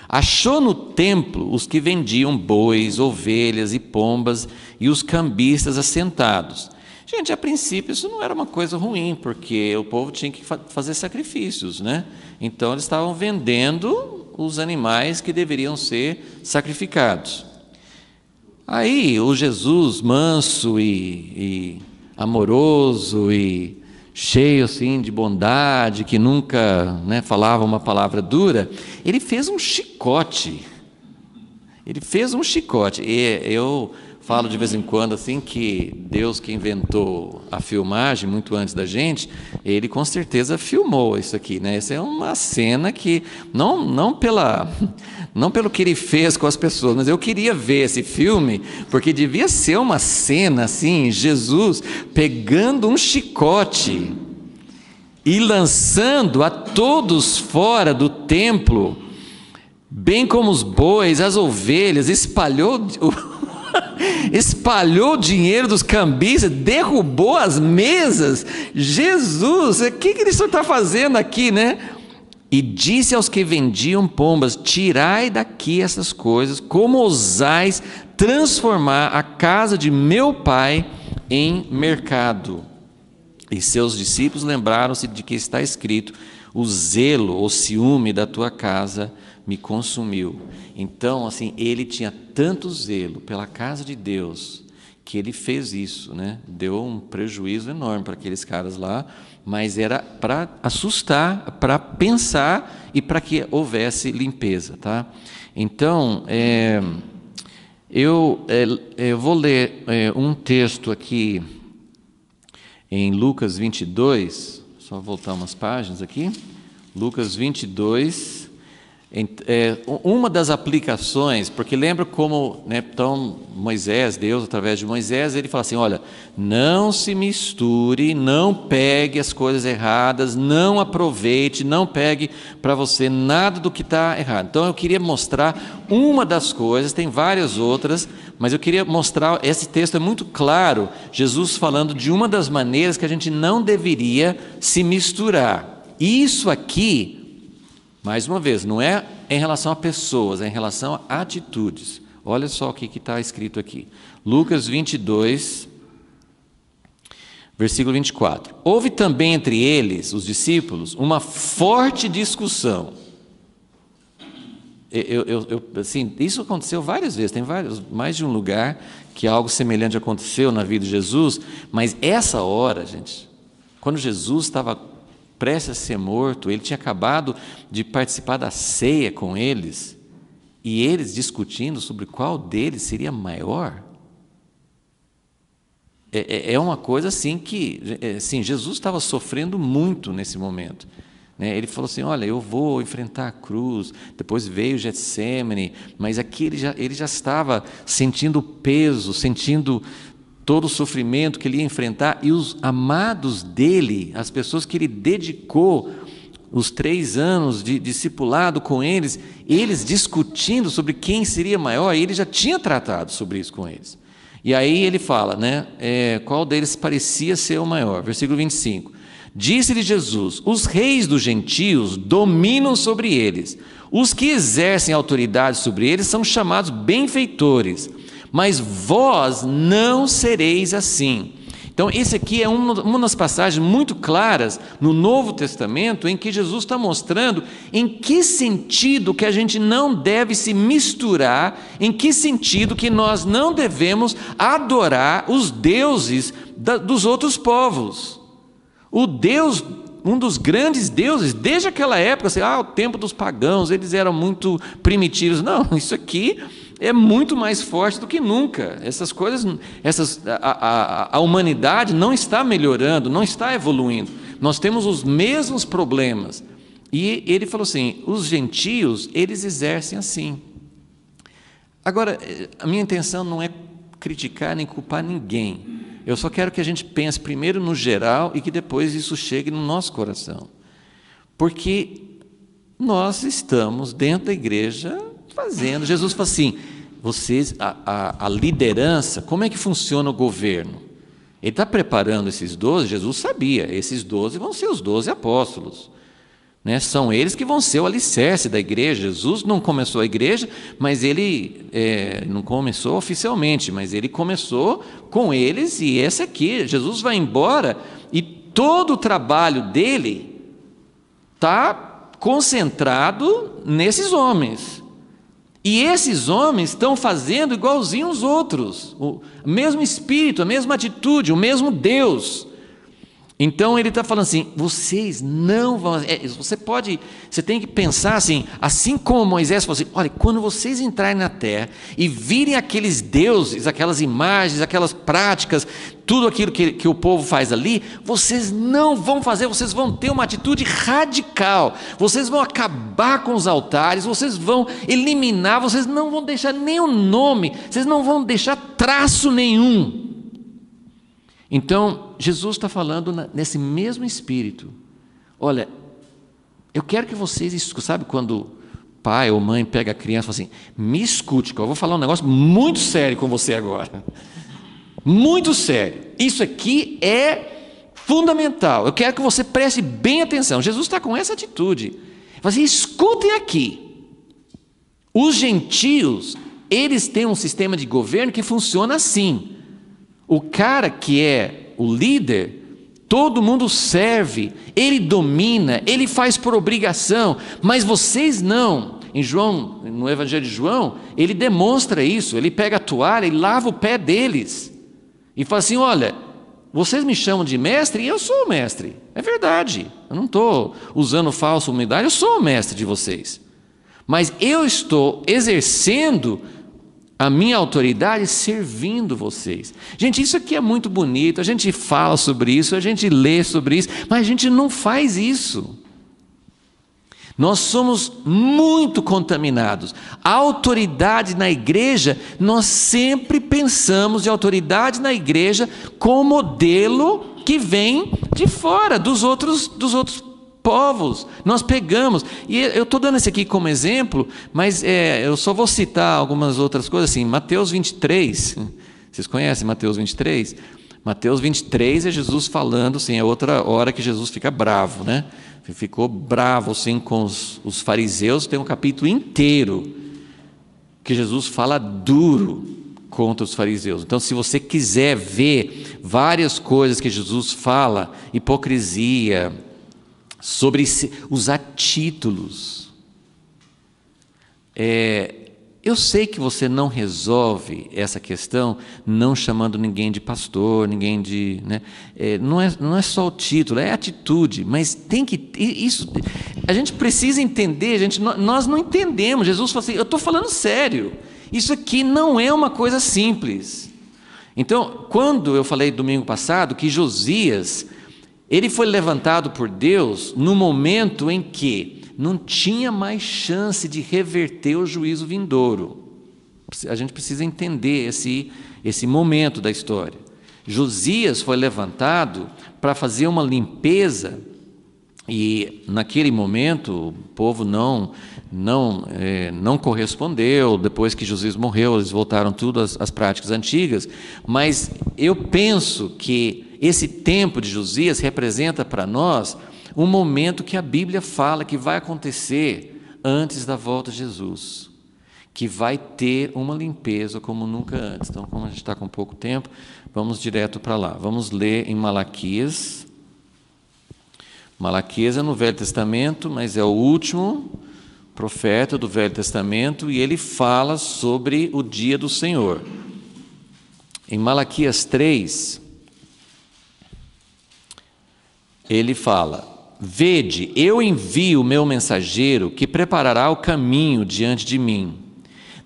Achou no templo os que vendiam bois, ovelhas e pombas e os cambistas assentados. Gente, a princípio isso não era uma coisa ruim, porque o povo tinha que fazer sacrifícios, né? Então eles estavam vendendo os animais que deveriam ser sacrificados. Aí o Jesus manso e amoroso e cheio assim de bondade, que nunca, né, falava uma palavra dura, ele fez um chicote. E eu falo de vez em quando assim que Deus, que inventou a filmagem muito antes da gente, ele com certeza filmou isso aqui, né? Essa é uma cena que não pelo que ele fez com as pessoas, mas eu queria ver esse filme porque devia ser uma cena assim, Jesus pegando um chicote e lançando a todos fora do templo, bem como os bois, as ovelhas, espalhou o dinheiro dos cambistas, derrubou as mesas. Jesus, o que ele está fazendo aqui, né? E disse aos que vendiam pombas: tirai daqui essas coisas, como ousais transformar a casa de meu pai em mercado? E seus discípulos lembraram-se de que está escrito: o zelo, o ciúme da tua casa me consumiu. Então, assim, ele tinha tanto zelo pela casa de Deus, que ele fez isso, né? Deu um prejuízo enorme para aqueles caras lá, mas era para assustar, para pensar e para que houvesse limpeza, tá? Então, eu vou ler um texto aqui em Lucas 22, só voltar umas páginas aqui, Lucas 22, uma das aplicações, porque lembra como, né, então Moisés, Deus através de Moisés, ele fala assim: olha, não se misture, não pegue as coisas erradas, não aproveite, não pegue para você nada do que está errado. Então eu queria mostrar uma das coisas, tem várias outras, mas eu queria mostrar, esse texto é muito claro, Jesus falando de uma das maneiras que a gente não deveria se misturar. Isso aqui, mais uma vez, não é em relação a pessoas, é em relação a atitudes. Olha só o que está escrito aqui. Lucas 22, versículo 24. Houve também entre eles, os discípulos, uma forte discussão. Assim, isso aconteceu várias vezes, tem mais de um lugar que algo semelhante aconteceu na vida de Jesus, mas essa hora, gente, quando Jesus estava prestes a ser morto, ele tinha acabado de participar da ceia com eles, e eles discutindo sobre qual deles seria maior. É uma coisa assim que, assim, Jesus estava sofrendo muito nesse momento, né? Ele falou assim: olha, eu vou enfrentar a cruz. Depois veio o Getsêmani, mas aqui ele já estava sentindo o peso, sentindo todo o sofrimento que ele ia enfrentar, e os amados dele, as pessoas que ele dedicou os 3 anos de discipulado com eles discutindo sobre quem seria maior, e ele já tinha tratado sobre isso com eles. E aí ele fala, né, qual deles parecia ser o maior. Versículo 25. Disse-lhe Jesus: os reis dos gentios dominam sobre eles, os que exercem autoridade sobre eles são chamados benfeitores, mas vós não sereis assim. Então, esse aqui é uma das passagens muito claras no Novo Testamento, em que Jesus está mostrando em que sentido que a gente não deve se misturar, em que sentido que nós não devemos adorar os deuses dos outros povos. O Deus, um dos grandes deuses, desde aquela época, assim, o tempo dos pagãos, eles eram muito primitivos. Não, isso aqui é muito mais forte do que nunca. Essas coisas, a humanidade não está melhorando, não está evoluindo. Nós temos os mesmos problemas. E ele falou assim: os gentios, eles exercem assim. Agora, a minha intenção não é criticar nem culpar ninguém. Eu só quero que a gente pense primeiro no geral e que depois isso chegue no nosso coração. Porque nós estamos dentro da igreja fazendo. Jesus fala assim: vocês, a liderança, como é que funciona o governo? Ele está preparando esses 12, Jesus sabia, esses 12 vão ser os 12 apóstolos, né? São eles que vão ser o alicerce da igreja. Jesus não começou a igreja, mas ele não começou oficialmente, mas ele começou com eles, e esse aqui, Jesus vai embora, e todo o trabalho dele está concentrado nesses homens. E esses homens estão fazendo igualzinho os outros, o mesmo espírito, a mesma atitude, o mesmo Deus. Então ele está falando assim, vocês não vão... Você tem que pensar assim como Moisés falou assim, olha, quando vocês entrarem na terra e virem aqueles deuses, aquelas imagens, aquelas práticas, tudo aquilo que o povo faz ali, vocês não vão fazer, vocês vão ter uma atitude radical, vocês vão acabar com os altares, vocês vão eliminar, vocês não vão deixar nenhum nome, vocês não vão deixar traço nenhum. Então, Jesus está falando nesse mesmo espírito. Olha, eu quero que vocês, sabe quando pai ou mãe pega a criança e fala assim, me escute, que eu vou falar um negócio muito sério com você agora. Muito sério. Isso aqui é fundamental. Eu quero que você preste bem atenção. Jesus está com essa atitude. Ele fala assim, escutem aqui. Os gentios, eles têm um sistema de governo que funciona assim. O cara que é o líder, todo mundo serve, ele domina, ele faz por obrigação, mas vocês não. Em João, no Evangelho de João, ele demonstra isso, ele pega a toalha e lava o pé deles, e fala assim, olha, vocês me chamam de mestre e eu sou o mestre, é verdade, eu não estou usando falsa humildade, eu sou o mestre de vocês, mas eu estou exercendo a minha autoridade servindo vocês. Gente, isso aqui é muito bonito, a gente fala sobre isso, a gente lê sobre isso, mas a gente não faz isso. Nós somos muito contaminados. A autoridade na igreja, nós sempre pensamos em autoridade na igreja como modelo que vem de fora, dos outros povos. Nós pegamos, e eu estou dando esse aqui como exemplo, mas eu só vou citar algumas outras coisas, assim, Mateus 23, vocês conhecem Mateus 23? Mateus 23 é Jesus falando, assim, é outra hora que Jesus fica bravo, né? Ficou bravo, assim, com os fariseus, tem um capítulo inteiro que Jesus fala duro contra os fariseus. Então, se você quiser ver várias coisas que Jesus fala, hipocrisia, sobre usar títulos. Eu sei que você não resolve essa questão não chamando ninguém de pastor, ninguém de... Né? Não é só o título, é a atitude, mas tem que... Isso, a gente precisa entender, nós não entendemos. Jesus falou assim, eu estou falando sério, isso aqui não é uma coisa simples. Então, quando eu falei domingo passado que Josias... Ele foi levantado por Deus no momento em que não tinha mais chance de reverter o juízo vindouro. A gente precisa entender esse momento da história. Josias foi levantado para fazer uma limpeza e naquele momento o povo não correspondeu. Depois que Josias morreu, eles voltaram tudo às práticas antigas, mas eu penso que esse tempo de Josias representa para nós um momento que a Bíblia fala que vai acontecer antes da volta de Jesus, que vai ter uma limpeza como nunca antes. Então, como a gente está com pouco tempo, vamos direto para lá. Vamos ler em Malaquias. Malaquias é no Velho Testamento, mas é o último profeta do Velho Testamento, e ele fala sobre o dia do Senhor. Em Malaquias 3, ele fala, vede, eu envio o meu mensageiro que preparará o caminho diante de mim.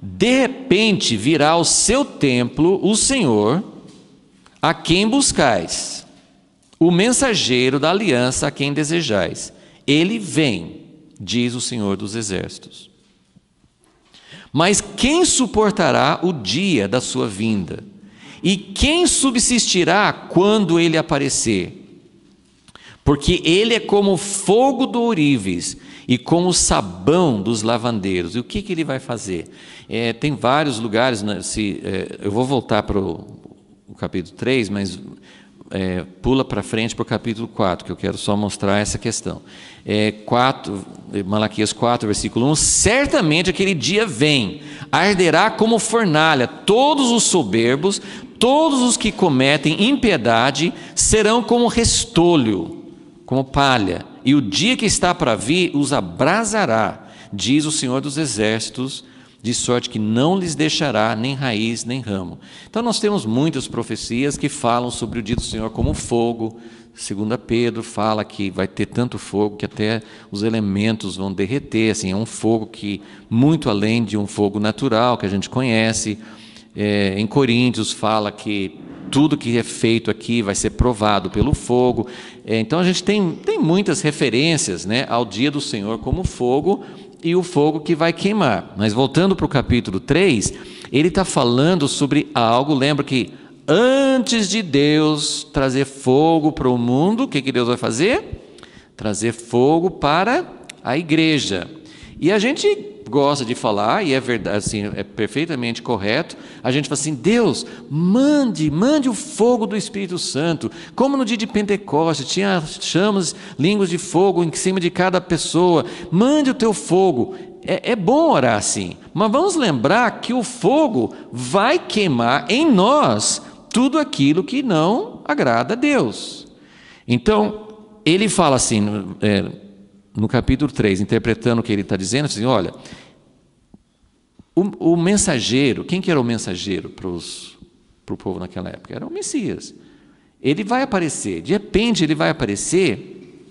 De repente virá ao seu templo o Senhor, a quem buscais, o mensageiro da aliança a quem desejais. Ele vem, diz o Senhor dos Exércitos. Mas quem suportará o dia da sua vinda? E quem subsistirá quando ele aparecer? Porque ele é como o fogo do ourives e como o sabão dos lavandeiros. E o que ele vai fazer? Tem vários lugares, né, eu vou voltar para o capítulo 3, mas pula para frente para o capítulo 4, que eu quero só mostrar essa questão. 4, Malaquias 4, versículo 1, certamente aquele dia vem, arderá como fornalha, todos os soberbos, todos os que cometem impiedade serão como restolho, como palha, e o dia que está para vir os abrasará, diz o Senhor dos Exércitos, de sorte que não lhes deixará nem raiz nem ramo. Então nós temos muitas profecias que falam sobre o dia do Senhor como fogo. 2 Pedro fala que vai ter tanto fogo que até os elementos vão derreter, assim, é um fogo que muito além de um fogo natural que a gente conhece. Em Coríntios fala que tudo que é feito aqui vai ser provado pelo fogo. Então a gente tem muitas referências, né, ao dia do Senhor como fogo, e o fogo que vai queimar. Mas voltando para o capítulo 3, ele está falando sobre algo. Lembra que antes de Deus trazer fogo para o mundo, o que Deus vai fazer? Trazer fogo para a igreja. E a gente gosta de falar, e é verdade, assim, é perfeitamente correto, a gente fala assim: Deus, mande o fogo do Espírito Santo, como no dia de Pentecostes, tinha chamas, línguas de fogo em cima de cada pessoa, mande o teu fogo. É bom orar assim, mas vamos lembrar que o fogo vai queimar em nós tudo aquilo que não agrada a Deus. Então, ele fala assim, no capítulo 3, interpretando o que ele está dizendo, assim: olha, o mensageiro, quem que era o mensageiro para o povo naquela época? Era o Messias. Ele vai aparecer, de repente ele vai aparecer,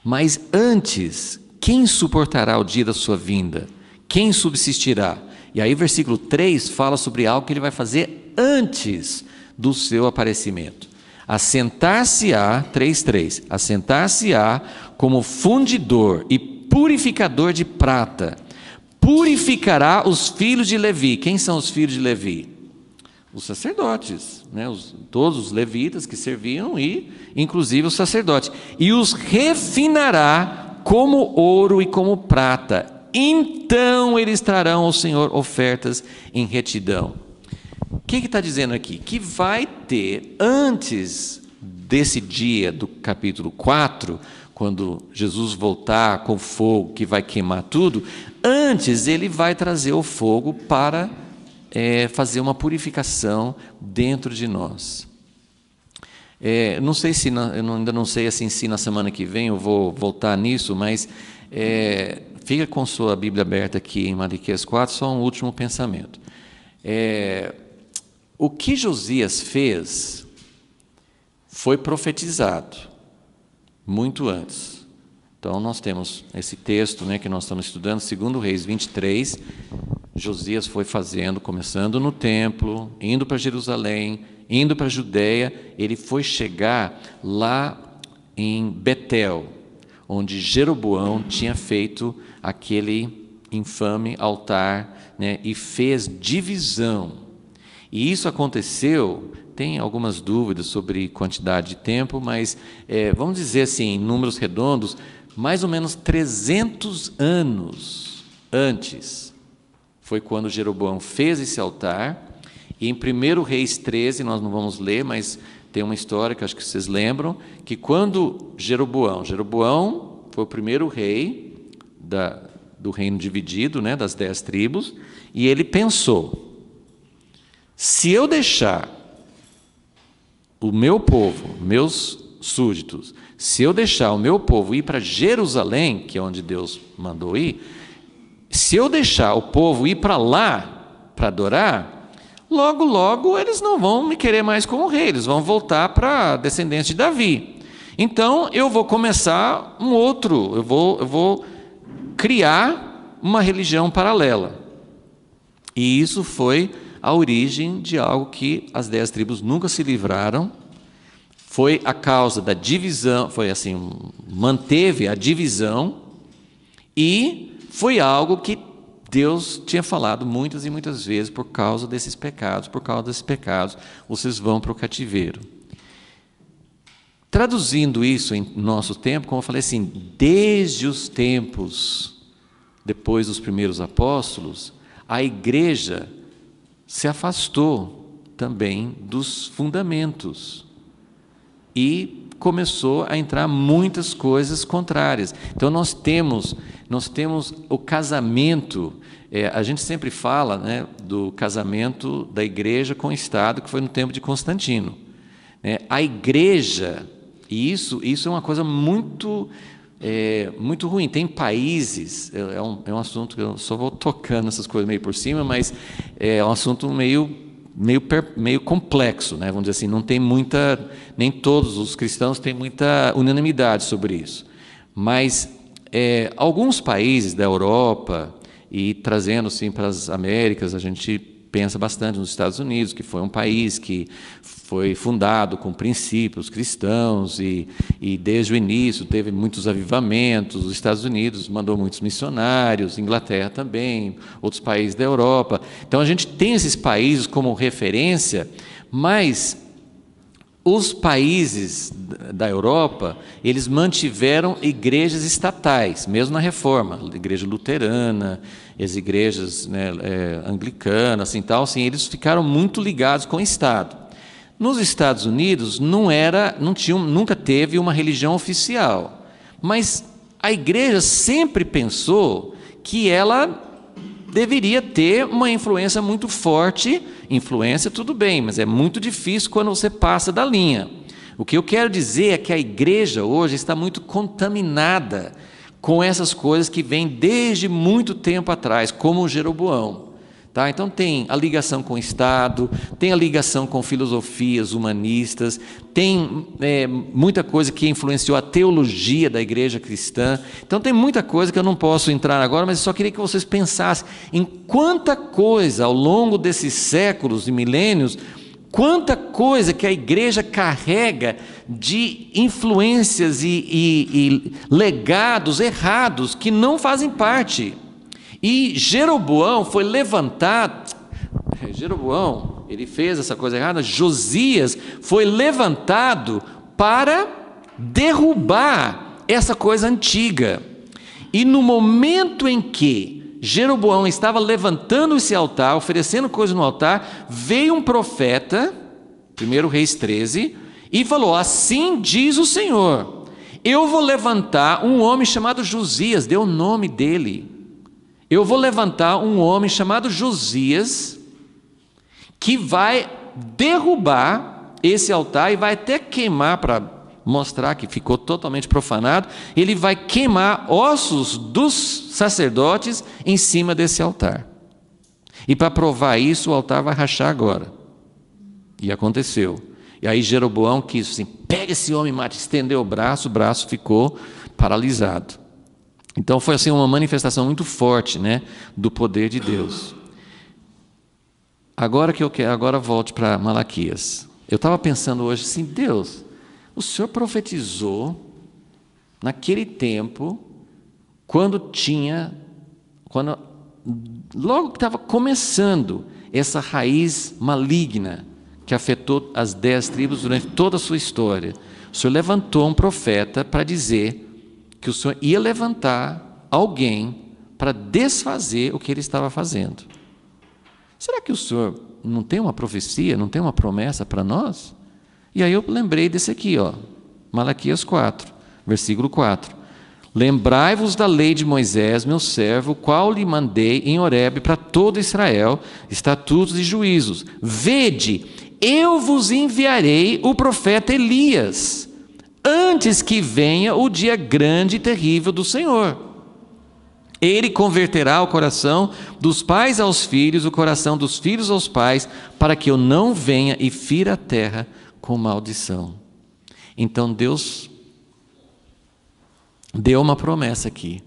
mas antes, quem suportará o dia da sua vinda? Quem subsistirá? E aí versículo 3 fala sobre algo que ele vai fazer antes do seu aparecimento. Assentar-se-á, 3:3, assentar-se-á como fundidor e purificador de prata, purificará os filhos de Levi. Quem são os filhos de Levi? Os sacerdotes, né? Todos os levitas que serviam, e inclusive os sacerdotes, e os refinará como ouro e como prata, então eles trarão ao Senhor ofertas em retidão. O que está dizendo aqui? Que vai ter, antes desse dia do capítulo 4, quando Jesus voltar com fogo que vai queimar tudo, antes ele vai trazer o fogo para fazer uma purificação dentro de nós. Não sei se, ainda não sei assim, se na semana que vem eu vou voltar nisso, mas fica com sua Bíblia aberta aqui em Malaquias 4, só um último pensamento. O que Josias fez foi profetizado muito antes. Então nós temos esse texto, né, que nós estamos estudando, 2 Reis 23, Josias foi fazendo, começando no templo, indo para Jerusalém, indo para a Judeia, ele foi chegar lá em Betel, onde Jeroboão tinha feito aquele infame altar, né, e fez divisão. E isso aconteceu, tem algumas dúvidas sobre quantidade de tempo, mas vamos dizer assim, em números redondos, mais ou menos 300 anos antes, foi quando Jeroboão fez esse altar. E em 1 Reis 13, nós não vamos ler, mas tem uma história que acho que vocês lembram, que quando Jeroboão foi o primeiro rei do reino dividido, né, das 10 tribos, e ele pensou: se eu deixar o meu povo, meus súditos, se eu deixar o meu povo ir para Jerusalém, que é onde Deus mandou ir, se eu deixar o povo ir para lá para adorar, logo eles não vão me querer mais como rei, eles vão voltar para a descendência de Davi. Então eu vou começar eu vou criar uma religião paralela. E isso foi a origem de algo que as 10 tribos nunca se livraram. Foi a causa da divisão, foi assim, manteve a divisão, e foi algo que Deus tinha falado muitas e muitas vezes: por causa desses pecados, vocês vão para o cativeiro. Traduzindo isso em nosso tempo, como eu falei assim, desde os tempos depois dos primeiros apóstolos, a igreja se afastou também dos fundamentos e começou a entrar muitas coisas contrárias. Então nós temos o casamento, a gente sempre fala, né, do casamento da igreja com o Estado, que foi no tempo de Constantino. A igreja, e isso é uma coisa muito muito ruim. Tem países, é um assunto que eu só vou tocando essas coisas meio por cima, mas é um assunto meio complexo, né? Vamos dizer assim, não tem nem todos os cristãos têm muita unanimidade sobre isso. Mas alguns países da Europa, e trazendo assim para as Américas, a gente pensa bastante nos Estados Unidos, que foi um país que foi fundado com princípios cristãos e desde o início teve muitos avivamentos. Os Estados Unidos mandou muitos missionários, Inglaterra também, outros países da Europa. Então a gente tem esses países como referência, mas os países da Europa, eles mantiveram igrejas estatais, mesmo na Reforma, igreja luterana, as igrejas, né, anglicanas, assim, eles ficaram muito ligados com o Estado. Nos Estados Unidos nunca teve uma religião oficial, mas a igreja sempre pensou que ela deveria ter uma influência muito forte. Influência, tudo bem, mas é muito difícil quando você passa da linha. O que eu quero dizer é que a igreja hoje está muito contaminada com essas coisas que vêm desde muito tempo atrás, como o Jeroboão. Tá? Então tem a ligação com o Estado, tem a ligação com filosofias humanistas, tem muita coisa que influenciou a teologia da igreja cristã. Então tem muita coisa que eu não posso entrar agora, mas eu só queria que vocês pensassem em quanta coisa ao longo desses séculos e milênios, quanta coisa que a igreja carrega de influências e legados errados que não fazem parte. E Jeroboão foi levantado, ele fez essa coisa errada. Josias foi levantado para derrubar essa coisa antiga. E no momento em que Jeroboão estava levantando esse altar, oferecendo coisas no altar, veio um profeta, 1 Reis 13, e falou: assim diz o Senhor, eu vou levantar um homem chamado Josias, deu o nome dele. Eu vou levantar um homem chamado Josias, que vai derrubar esse altar e vai até queimar, para mostrar que ficou totalmente profanado, ele vai queimar ossos dos sacerdotes em cima desse altar. E para provar isso, o altar vai rachar agora. E aconteceu. E aí Jeroboão quis assim: pega esse homem, mate, estendeu o braço ficou paralisado. Então foi assim uma manifestação muito forte, né, do poder de Deus. Agora volte para Malaquias. Eu estava pensando hoje assim: Deus, o Senhor profetizou naquele tempo, logo que estava começando essa raiz maligna que afetou as 10 tribos durante toda a sua história. O Senhor levantou um profeta para dizer que o Senhor ia levantar alguém para desfazer o que ele estava fazendo. Será que o Senhor não tem uma profecia, não tem uma promessa para nós? E aí eu lembrei desse aqui, Malaquias 4, versículo 4. Lembrai-vos da lei de Moisés, meu servo, qual lhe mandei em Horebe para todo Israel, estatutos e juízos. Vede, eu vos enviarei o profeta Elias, antes que venha o dia grande e terrível do Senhor. Ele converterá o coração dos pais aos filhos, o coração dos filhos aos pais, para que eu não venha e fira a terra com maldição. Então Deus deu uma promessa aqui.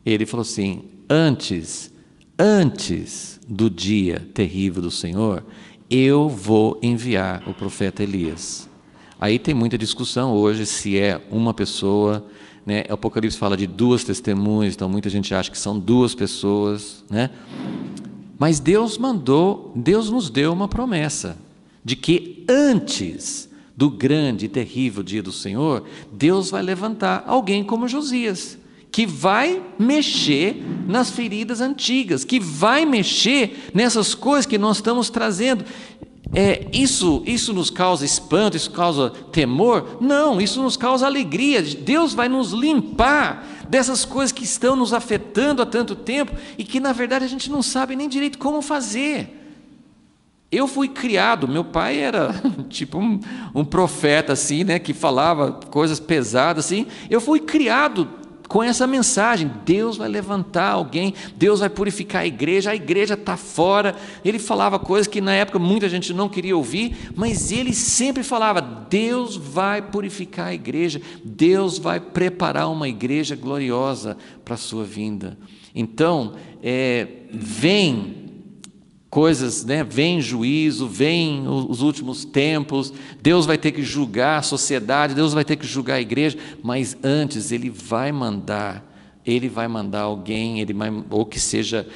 Ele falou assim: antes do dia terrível do Senhor, eu vou enviar o profeta Elias. Aí tem muita discussão hoje se é uma pessoa, né? O Apocalipse fala de 2 testemunhas, então muita gente acha que são 2 pessoas, né? Mas Deus nos deu uma promessa de que antes do grande e terrível dia do Senhor, Deus vai levantar alguém como Josias, que vai mexer nas feridas antigas, que vai mexer nessas coisas que nós estamos trazendo. Isso nos causa espanto, isso causa temor? Não, isso nos causa alegria. Deus vai nos limpar dessas coisas que estão nos afetando há tanto tempo e que na verdade a gente não sabe nem direito como fazer. Eu fui criado, meu pai era tipo um profeta assim, né, que falava coisas pesadas assim. Eu fui criado com essa mensagem: Deus vai levantar alguém, Deus vai purificar a igreja está fora. Ele falava coisas que na época muita gente não queria ouvir, mas ele sempre falava: Deus vai purificar a igreja, Deus vai preparar uma igreja gloriosa para a sua vinda. Então, vem coisas, né? Vem juízo, vem os últimos tempos, Deus vai ter que julgar a sociedade, Deus vai ter que julgar a igreja, mas antes Ele vai mandar alguém, ou que seja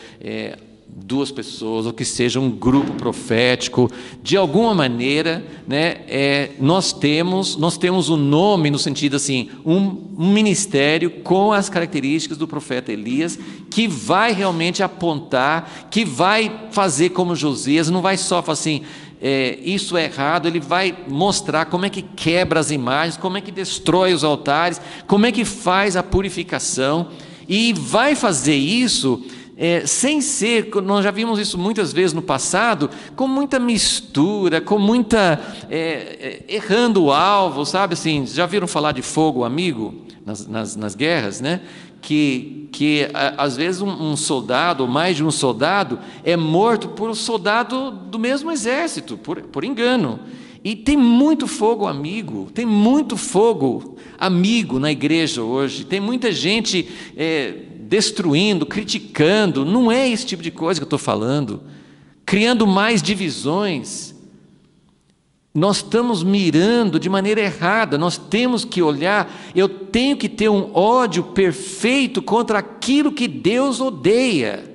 duas pessoas, ou que seja um grupo profético, de alguma maneira, né? Nós temos um nome, no sentido assim, um ministério com as características do profeta Elias, que vai realmente apontar, que vai fazer como Josias, não vai só falar assim, isso é errado. Ele vai mostrar como é que quebra as imagens, como é que destrói os altares, como é que faz a purificação, e vai fazer isso sem ser, nós já vimos isso muitas vezes no passado, com muita mistura, com muita, errando o alvo, sabe assim, já viram falar de fogo amigo nas guerras, né? Que às vezes um soldado, ou mais de um soldado, é morto por um soldado do mesmo exército, por engano. E tem muito fogo amigo na igreja hoje, tem muita gente destruindo, criticando. Não é esse tipo de coisa que eu estou falando, criando mais divisões. Nós estamos mirando de maneira errada. Nós temos que olhar, eu tenho que ter um ódio perfeito contra aquilo que Deus odeia.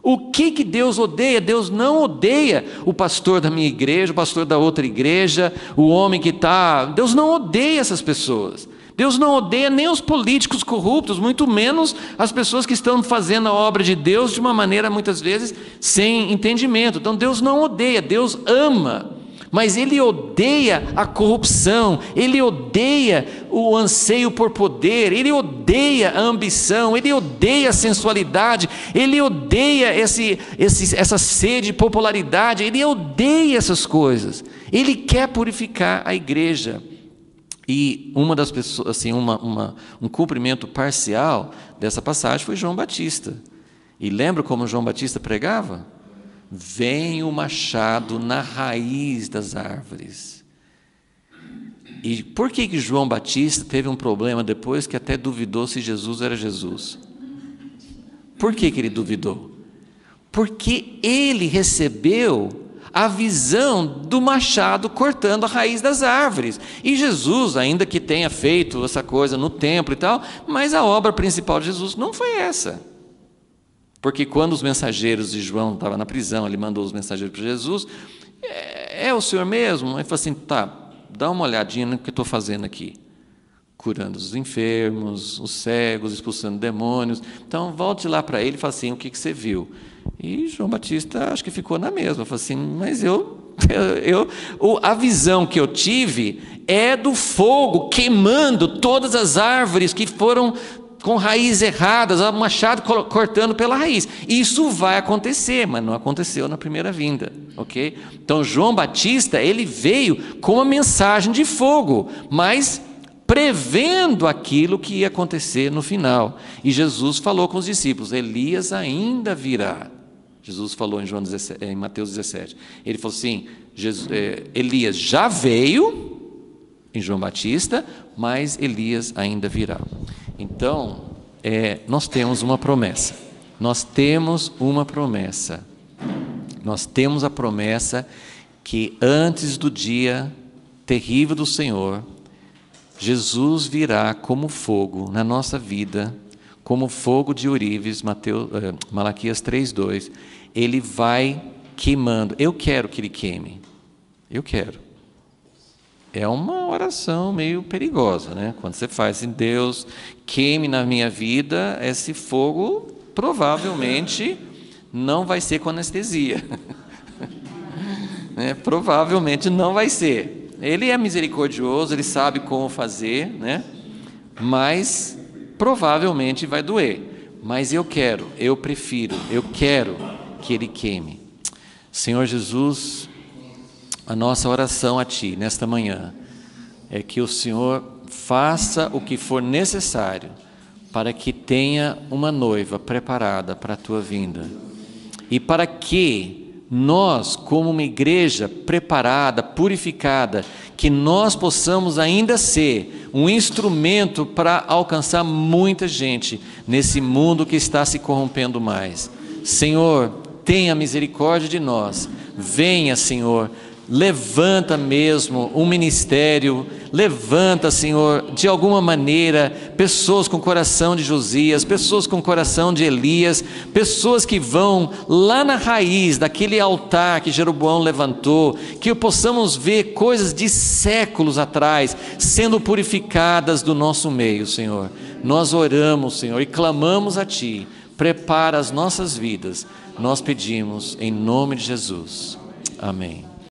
O que Deus odeia? Deus não odeia o pastor da minha igreja, o pastor da outra igreja, o homem que está... Deus não odeia essas pessoas. Deus não odeia nem os políticos corruptos, muito menos as pessoas que estão fazendo a obra de Deus de uma maneira, muitas vezes, sem entendimento. Então Deus não odeia, Deus ama. Mas Ele odeia a corrupção, Ele odeia o anseio por poder, Ele odeia a ambição, Ele odeia a sensualidade, Ele odeia essa sede de popularidade, Ele odeia essas coisas. Ele quer purificar a igreja. E uma das pessoas, assim, um cumprimento parcial dessa passagem foi João Batista. E lembra como João Batista pregava? Vem o machado na raiz das árvores. E por que João Batista teve um problema depois, que até duvidou se Jesus era Jesus? Por que ele duvidou? Porque ele recebeu a visão do machado cortando a raiz das árvores. E Jesus, ainda que tenha feito essa coisa no templo e tal, mas a obra principal de Jesus não foi essa. Porque quando os mensageiros de João estavam na prisão, ele mandou os mensageiros para Jesus: é o Senhor mesmo? Ele falou assim: tá, dá uma olhadinha no que eu estou fazendo aqui. Curando os enfermos, os cegos, expulsando demônios. Então volte lá para ele e fala assim: o que você viu? E João Batista acho que ficou na mesma. Falou assim: mas a visão que eu tive é do fogo queimando todas as árvores que foram com raízes erradas, o machado cortando pela raiz. Isso vai acontecer, mas não aconteceu na primeira vinda, ok? Então João Batista, ele veio com uma mensagem de fogo, mas prevendo aquilo que ia acontecer no final. E Jesus falou com os discípulos: Elias ainda virá. Jesus falou em Mateus 17. Ele falou assim: Elias já veio em João Batista, mas Elias ainda virá. Então, nós temos uma promessa. Nós temos a promessa que antes do dia terrível do Senhor, Jesus virá como fogo na nossa vida, como fogo de ourives, Malaquias 3:2. Ele vai queimando. Eu quero que ele queime. Eu quero. É uma oração meio perigosa, né? Quando você faz assim: Deus, queime na minha vida, esse fogo provavelmente não vai ser com anestesia. Né? Provavelmente não vai ser. Ele é misericordioso, ele sabe como fazer, né? Mas provavelmente vai doer. Mas eu quero que ele queime. Senhor Jesus, a nossa oração a Ti nesta manhã é que o Senhor faça o que for necessário para que tenha uma noiva preparada para a tua vinda. E para que nós, como uma igreja preparada, purificada, que nós possamos ainda ser um instrumento para alcançar muita gente nesse mundo que está se corrompendo mais. Senhor, tenha misericórdia de nós. Venha, Senhor, levanta mesmo um ministério, levanta, Senhor, de alguma maneira, pessoas com coração de Josias, pessoas com coração de Elias, pessoas que vão lá na raiz daquele altar que Jeroboão levantou, que possamos ver coisas de séculos atrás sendo purificadas do nosso meio, Senhor. Nós oramos, Senhor, e clamamos a Ti, prepara as nossas vidas, nós pedimos em nome de Jesus. Amém.